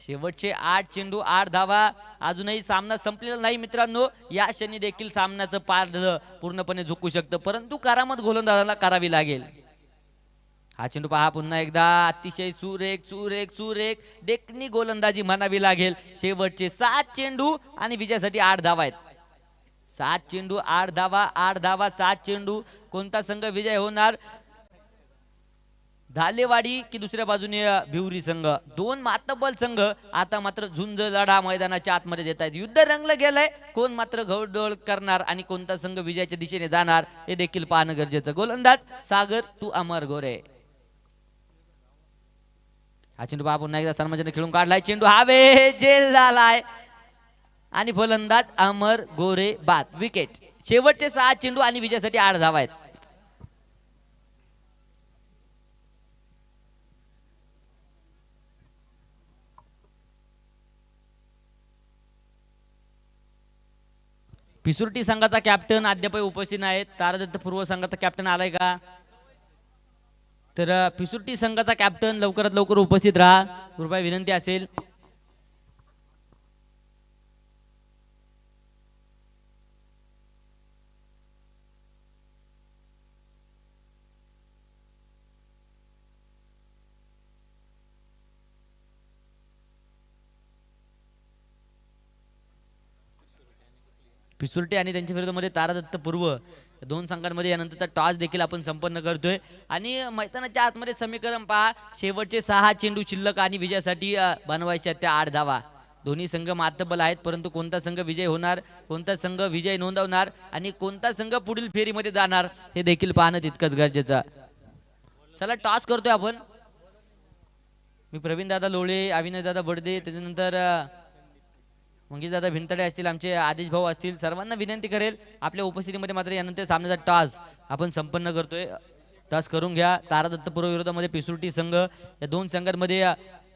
शेवटचे 8 चेंडू 8 धावा. अजूनही सामना संपलेला नाही मित्रांनो. या क्षणी देखील सामन्याचं पारड पूर्णपणे झुकू शकतं, परंतु करामत गोलंदाजाला करावी लागेल. हा चेंडू पहा पुन्हा एकदा अतिशय सुरेख सुरेख सुरेख देखणी गोलंदाजी म्हणावी लागेल. शेवटचे 7 चेंडू आणि विजयासाठी 8 धावा आहेत. 7 चेंडू 8 धावा 8 धावा 7 चेंडू. कोणता संघ विजय होणार? धालेवाडी की दुसऱ्या बाजूने भिवरी संघ. दोन मातब्बल संघ आता मात्र झुंज लढा मैदानाच्या आतमध्ये देत आहेत. युद्ध रंगलं गेलंय. कोण मात्र घोडदौड करणार आणि कोणता संघ विजयाच्या दिशेने जाणार हे देखील पाहणं गरजेचं. गोलंदाज सागर तू अमर गोरे. हा चेंडू पहा पुन्हा एकदा सर्वजण खेळून काढलाय. चेंडू हवे जेल झालाय आणि फलंदाज अमर गोरे बाद. विकेट. शेवटचे 6 चेंडू आणि विजयासाठी 8 धावा आहेत. पिसुर्टी संघाचा कॅप्टन अद्याप उपस्थित नाही. तारादत्त पूर्व संघाचा कॅप्टन आलाय का? तर पिसुर्टी संघाचा कॅप्टन लवकरात लवकर उपस्थित राहा कृपया विनंती असेल. पिसुर्टी आणि त्यांच्या विरोधामध्ये तारादत्त पूर्व दोन संघांमध्ये यानंतरचा टॉस देखील आपण संपन्न करतोय. आणि मैदानाच्या आतमध्ये समीकरण पहा. शेवटचे 6 चेंडू शिल्लक आणि विजयासाठी बनवायच्या त्या 8 धावा. दोन्ही संघ मातब्बल आहेत परंतु कोणता संघ विजय होणार, कोणता संघ विजय नोंदवणार आणि कोणता संघ पुढील फेरीमध्ये जाणार हे देखील पाहणं तितकंच गरजेचं. चला टॉस करतोय आपण. मी प्रवीण दादा लोळे, अविनाश दादा बडदे, त्याच्यानंतर मंगेश दादा भिंतडे असतील, आमचे आदेश भाऊ असतील, सर्वांना विनंती करेल आपल्या उपस्थितीमध्ये मात्र यानंतर सामन्याचा टॉस आपण संपन्न करतोय. टॉस करून घ्या. तारादत्त पूर्व विरोधामध्ये पिसुर्टी संघ. या दोन संघांमध्ये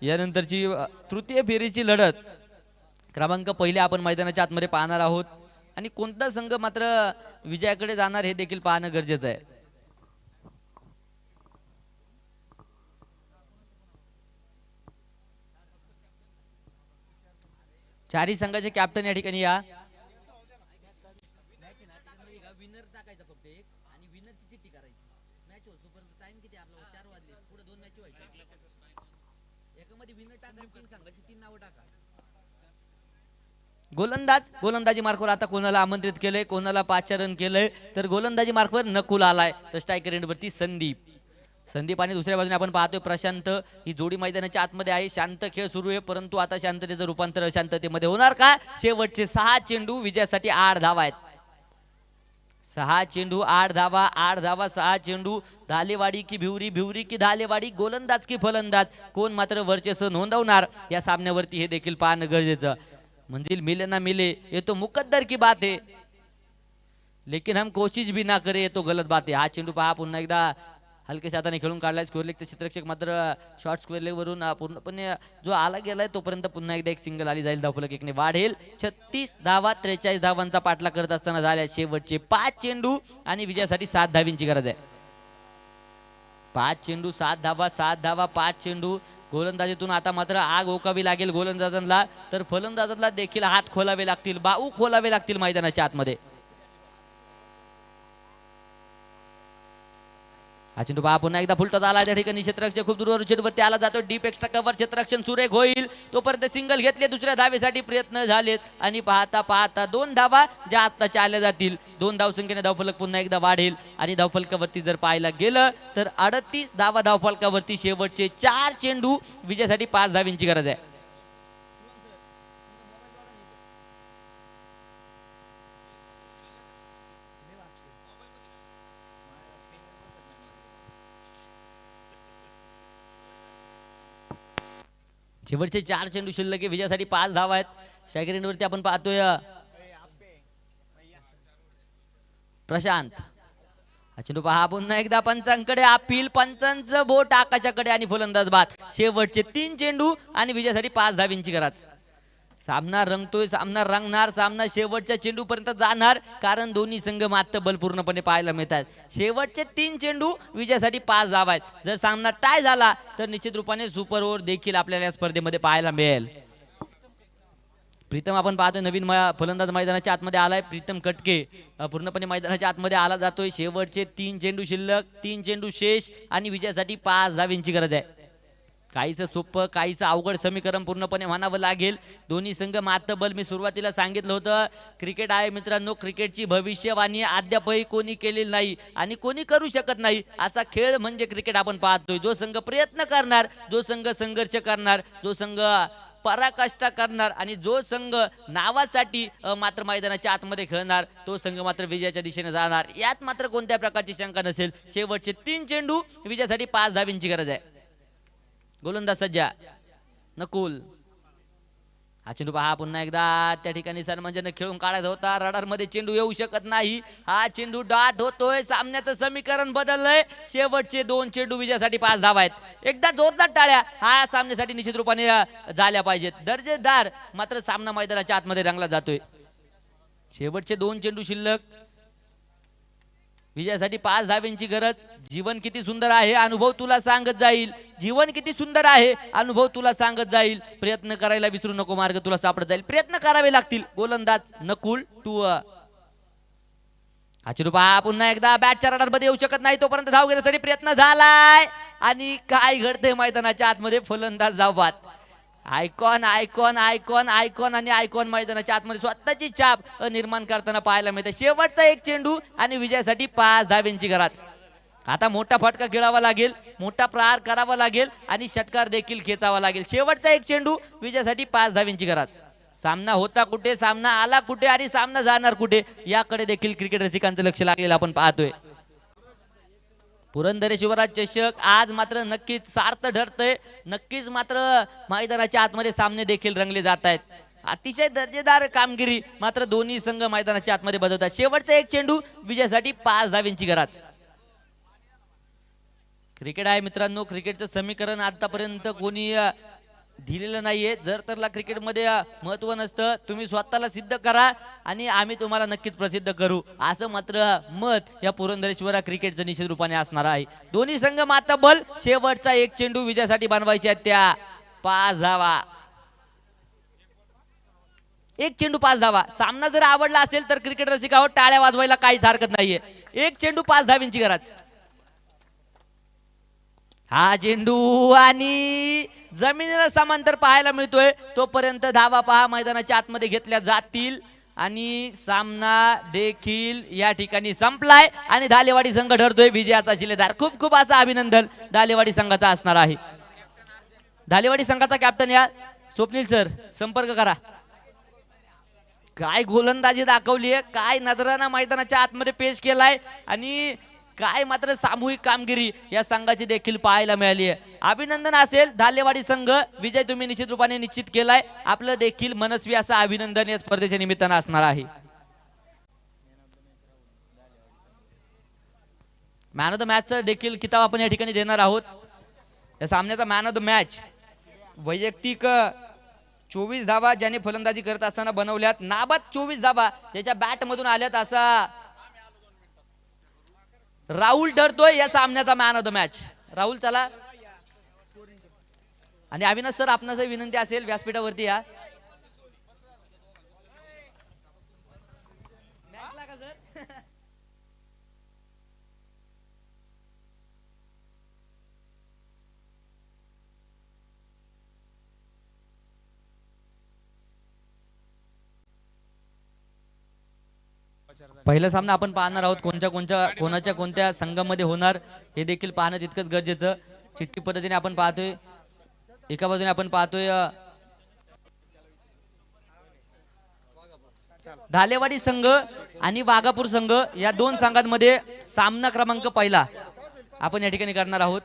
यानंतरची तृतीय फेरीची लढत क्रमांक पहिले आपण मैदानाच्या आतमध्ये पाहणार आहोत आणि कोणता संघ मात्र विजयाकडे जाणार हे देखील पाहणं गरजेचं आहे. चारही संघाचे कॅप्टन या ठिकाणी या. गोलंदाजी मार्कवर आता कोणाला आमंत्रित केलंय, कोणाला पाचारण केलंय, तर गोलंदाजी मार्कवर नकुल आलाय, तर स्ट्रायकर एंडवरती संदीप आणि दुसऱ्या बाजूने आपण पाहतोय प्रशांत. ही जोडी मैदानाच्या आतमध्ये आहे. शांत खेळ सुरू आहे परंतु आता शांततेचं रूपांतर अशांततेमध्ये होणार का? शेवटचे 6 चेंडू विजयासाठी 8 धावा आहेत. 6 चेंडू 8 धावा 8 धावा 6 चेंडू. धालेवाडी की भिवरी, भिवरी की धालेवाडी, गोलंदाज की फलंदाज, कोण मात्र वर्चस्व नोंदवणार या सामन्यावरती हे देखील पाहणं गरजेचं. मंजिल मिले ना मिले ये तो मुकद्दर की बात है लेकिन हम कोशिश भी ना करे ये तो गलत बात है. हा चेंडू पहा पुन्हा एकदा हलकेच्या हाताने खेळून काढलाय. स्क्वेअर लेगचे क्षेत्ररक्षक मात्र शॉर्ट स्क्वेअर लेग वरून पूर्णपणे जो आला गेलाय तोपर्यंत पुन्हा एकदा एक सिंगल आली जाईल. धावफलक एकने वाढेल. 36 धावा 43 धावांचा पाठलाग करत असताना झाल्या शेवटचे 5 चेंडू आणि विजयासाठी 7 धावींची गरज आहे. 5 चेंडू 7 धावा 7 धावा 5 चेंडू. गोलंदाजीतून आता मात्र आग ओकावी लागेल गोलंदाजांना, तर फलंदाजांना देखील हात खोलावे लागतील, बाऊ खोलावे लागतील मैदानाच्या आतमध्ये. हा चेंडू पहा पुन्हा एकदा फुलटॉस आला. त्या ठिकाणी क्षेत्ररक्षक खूप दूरवर चेंडूवरती आला जातो. डीप एक्स्ट्रा कव्हर क्षेत्ररक्षण सुरेख होईल तोपर्यंत सिंगल घेतले. दुसऱ्या धावेसाठी प्रयत्न झालेत आणि पाहता पाहता 2 धावा ज्या आत्ताच्या आल्या जातील. 2 धावसंख्येने धावफलक पुन्हा एकदा वाढेल आणि धावफलकावरती जर पाहायला गेलं तर 38 धावा धावफलकावरती. शेवटचे 4 चेंडू विजयासाठी 5 धावींची गरज आहे. शेवटचे 4 चेंडू शिल्लक आहे. विजयासाठी 5 धावा आहेत. स्ट्रायकर एंडवरती आपण पाहतोय प्रशांत. हा चेंडू पहा पुन्हा एकदा पंचांकडे अपील. पंचांचं बोट आकाशाकडे आणि फलंदाज बाद. शेवटचे 3 चेंडू आणि विजयासाठी 5 धावींची गरज. सामना रंगतोय, सामना रंगणार, सामना शेवटच्या चेंडूपर्यंत जाणार कारण दोन्ही संघ मातब्बल पूर्णपणे पाहायला मिळतात. शेवटचे 3 चेंडू विजयासाठी 5 धावा आहेत. जर सामना टाय झाला तर निश्चित रूपाने सुपर ओव्हर देखील आपल्याला या स्पर्धेमध्ये पाहायला मिळेल. प्रीतम आपण पाहतोय नवीन फलंदाज मैदानाच्या आतमध्ये आलाय. प्रीतम कटके पूर्णपणे मैदानाच्या आतमध्ये आला जातोय. शेवटचे 3 चेंडू शिल्लक, 3 चेंडू शेष आणि विजयासाठी 5 धावांची गरज आहे. काहीचं सोपं काहीचं अवघड समीकरण पूर्णपणे म्हणावं लागेल. दोन्ही संघ मातबल. मी सुरुवातीला सांगितलं होतं क्रिकेट आहे मित्रांनो, क्रिकेटची भविष्यवाणी अद्यापही कोणी केलेली नाही आणि कोणी करू शकत नाही. असा खेळ म्हणजे क्रिकेट आपण पाहतोय. जो संघ प्रयत्न करणार, जो संघ संघर्ष करणार, जो संघ पराकाष्ठा करणार आणि जो संघ नावासाठी मात्र मैदानाच्या आतमध्ये खेळणार, तो संघ मात्र विजयाच्या दिशेने जाणार. यात मात्र कोणत्या प्रकारची शंका नसेल. शेवटचे 3 चेंडू विजयासाठी 5 धावांची गरज आहे. गोलंदाज सज्जा नकुल. हा चेंडू पहा पुन्हा एकदा त्या ठिकाणी सन्मानजनक खेळून काढायचा होता. रडार मध्ये चेंडू येऊ शकत नाही. हा चेंडू डाट होतोय. सामन्याचं समीकरण बदललंय. शेवटचे 2 चेंडू विजयासाठी 5 धावा आहेत. एकदा जोरदार टाळ्या हा सामन्यासाठी निश्चित रूपाने झाल्या पाहिजेत. दर्जेदार मात्र सामना मैदानाच्या आतमध्ये रंगला जातोय. शेवटचे 2 चेंडू शिल्लक, विजयासाठी 5 धावांची गरज. जीवन किती सुंदर आहे अनुभव तुला सांगत जाईल. जीवन किती सुंदर आहे अनुभव तुला सांगत जाईल. प्रयत्न करायला विसरू नको, मार्ग तुला सापडत जाईल. प्रयत्न करावे लागतील. गोलंदाज नकुल टू. हा चेंडू पहा पुन्हा एकदा बॅटच्या रडार मध्ये येऊ शकत नाही. तोपर्यंत धाव घेण्यासाठी प्रयत्न झालाय आणि काय घडतंय मैदानाच्या आतमध्ये. फलंदाज धावबाद. आयकॉन आयकॉन आयकॉन आयकॉन आणि आयकॉन मैदानाच्या आतमध्ये स्वतःची छाप निर्माण करताना पाहायला मिळते. शेवटचा 1 चेंडू आणि विजयासाठी 5 धावांची गरज. आता मोठा फटका खेळावा लागेल, मोठा प्रहार करावा लागेल आणि षटकार देखील खेचावा लागेल. शेवटचा 1 चेंडू विजयासाठी 5 धावांची गरज. सामना होता कुठे, सामना आला कुठे आणि सामना जाणार कुठे, याकडे देखील क्रिकेट रसिकांचं लक्ष लागलेलं आपण पाहतोय. पुरंदर शिवराज चषक आज मात्र नक्कीच सार्थ ठरतंय. नक्कीच मात्र मैदानाच्या आतमध्ये सामने देखील रंगले जात आहेत. अतिशय दर्जेदार कामगिरी मात्र दोन्ही संघ मैदानाच्या आतमध्ये बजावतात. शेवटचा 1 चेंडू विजयासाठी 5 धावांची गरज. क्रिकेट आहे मित्रांनो, क्रिकेटचं समीकरण आतापर्यंत कोणी दिलेलं नाहीये. जर तरला क्रिकेटमध्ये महत्व नसतं. तुम्ही स्वतःला सिद्ध करा आणि आम्ही तुम्हाला नक्कीच प्रसिद्ध करू, असं मात्र मत या पुरंदरेश्वर क्रिकेटचं निश्चित रूपाने असणार आहे. दोन्ही संघ मातब्बल. शेवटचा 1 चेंडू विजयासाठी बनवायचे आहेत त्या 5 धावा. 1 चेंडू 5 धावा. सामना जर आवडला असेल तर क्रिकेट रसिकांवर टाळ्या वाजवायला काहीच हरकत नाहीये. 1 चेंडू 5 धावांची गरज. हा चेंडू आणि जमिनीला समांतर पाहायला मिळतोय. तोपर्यंत धावा पहा मैदानाच्या आतमध्ये घेतल्या जातील आणि सामना देखील या ठिकाणी संपलाय आणि धालेवाडी संघ ठरतोय विजयाचा शिलेदार. खूप खूप असं अभिनंदन धालेवाडी संघाचा असणार आहे. धालेवाडी संघाचा कॅप्टन या स्वप्नील सर संपर्क करा. काय गोलंदाजी दाखवली आहे, काय नजराना मैदानाच्या आतमध्ये पेश केलाय आणि काय मात्र सामूहिक कामगिरी या संघाची देखील पाहायला मिळाली आहे. अभिनंदन असेल धालेवाडी संघ. विजय तुम्ही निश्चित रूपाने निश्चित केलाय. आपलं देखील मनस्वी असं अभिनंदन या स्पर्धेच्या निमित्तानं असणार आहे. मॅन ऑफ द मॅच देखील किताब आपण या ठिकाणी देणार आहोत. या सामन्याचा मॅन ऑफ द मॅच वैयक्तिक 24 धावा ज्याने फलंदाजी करत असताना बनवल्यात. नाबाद 24 धावा त्याच्या बॅट मधून आल्यात असा राहुल ठरतोय या सामन्याचा man of the match. Rahul चला. आणि अविनाश सर आपणास विनंती असेल व्यासपीठावरती या. पहिला सामना आपण पाहणार आहोत. कोणाच्या कोणत्या संघामध्ये होणार हे देखील पाहणं तितकंच गरजेचं. चिठ्ठी पद्धतीने आपण पाहतोय. एका बाजूने आपण पाहतोय धालेवाडी संघ आणि वाघापूर संघ या 2 संघांमध्ये सामना क्रमांक पहिला आपण या ठिकाणी करणार आहोत.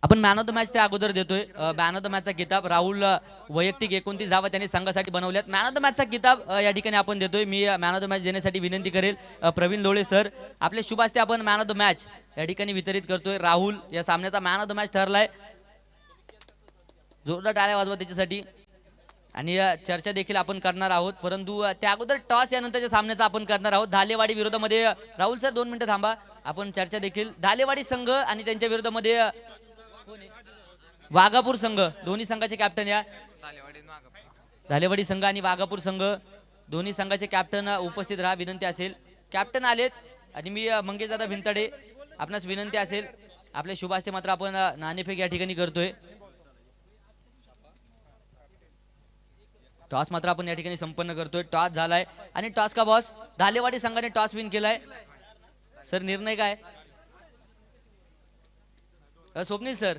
आपण मॅन ऑफ द मॅच त्या अगोदर देतोय. मॅन ऑफ द मॅचचा किताब राहुल वैयक्तिक 29 धावा त्यांनी संघासाठी बनवल्यात. मॅन ऑफ द मॅचचा किताब या ठिकाणी आपण देतोय. मी मॅन ऑफ द मॅच देण्यासाठी विनंती करेल प्रवीण लोळे सर. आपले शुभ हस्ते आपण मॅन ऑफ द मॅच या ठिकाणी वितरित करतोय. राहुल या सामन्याचा मॅन ऑफ द मॅच ठरलाय. जोरदार टाळ्या वाजवा त्याच्यासाठी. आणि चर्चा देखील आपण करणार आहोत, परंतु त्या अगोदर टॉस यानंतरच्या सामन्याचा आपण करणार आहोत. धालेवाडी विरोधामध्ये राहुल सर 2 मिनिटं थांबा. आपण चर्चा देखील धालेवाडी संघ आणि त्यांच्या विरोधामध्ये वाघापूर संघ, दोन्ही संघाचे कॅप्टन या धालेवाडी संघ आणि वाघापूर संघ दोन्ही संघाचे कॅप्टन उपस्थित राहा विनंती असेल. कॅप्टन आलेत आणि मी मंगेश दादा भिंताडे आपणास विनंती असेल आपल्या शुभ हस्ते मात्र आपण नाणेफेक या ठिकाणी करतोय. टॉस मात्र आपण या ठिकाणी संपन्न करतोय. टॉस झालाय आणि टॉस का बॉस धालेवाडी संघाने टॉस विन केलाय. सर निर्णय काय? स्वप्नील सर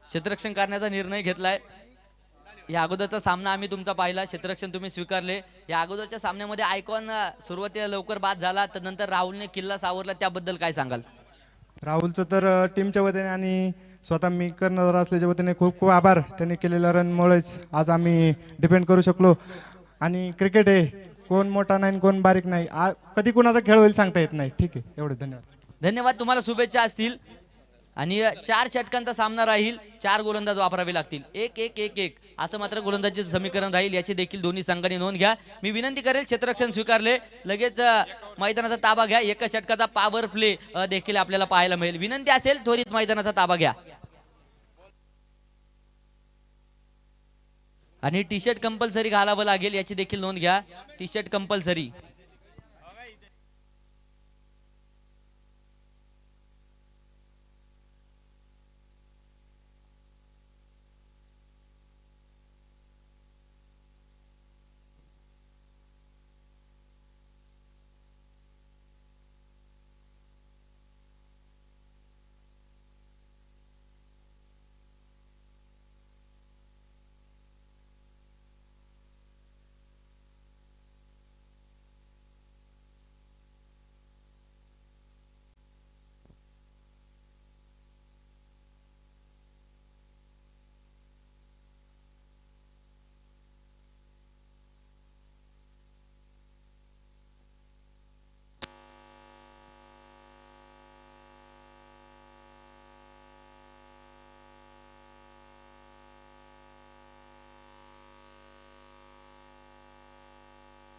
क्षेत्ररक्षण करण्याचा निर्णय घेतलाय. या अगोदरचा सामना आम्ही तुमचा पाहिला, क्षेत्ररक्षण तुम्ही स्वीकारले. या अगोदरच्या सामन्यामध्ये आयकॉन सुरुवातीला लवकर बाद झाला, तर नंतर राहुलने किल्ला सावरला, त्याबद्दल काय सांगाल? राहुलचं तर टीमच्या वतीने आणि स्वतः मी कर्णधार असल्याच्या वतीने खूप खूप आभार. त्यांनी केलेल्या रनमुळेच आज आम्ही डिपेंड करू शकलो. आणि क्रिकेट आहे, कोण मोठा नाही कोण बारीक नाही, कधी कोणाचा खेळ होईल सांगता येत नाही. ठीक आहे, एवढे धन्यवाद. धन्यवाद, तुम्हाला शुभेच्छा असतील. आणि 4 षटकांचा सामना राहील, 4 गोलंदाज वापरावे लागतील. 1-1-1-1 असं मात्र गोलंदाजीचं समीकरण राहील, याची देखील दोन्ही संघांनी नोंद घ्या. मी विनंती करेल क्षेत्ररक्षण स्वीकारले, लगेच मैदानाचा ताबा घ्या. एका षटकाचा पॉवर प्ले देखील आपल्याला पाहायला मिळेल. विनंती असेल त्वरित मैदानाचा ताबा घ्या. आणि टी शर्ट कंपल्सरी घालावं लागेल, याची देखील नोंद घ्या. T shirt compulsory.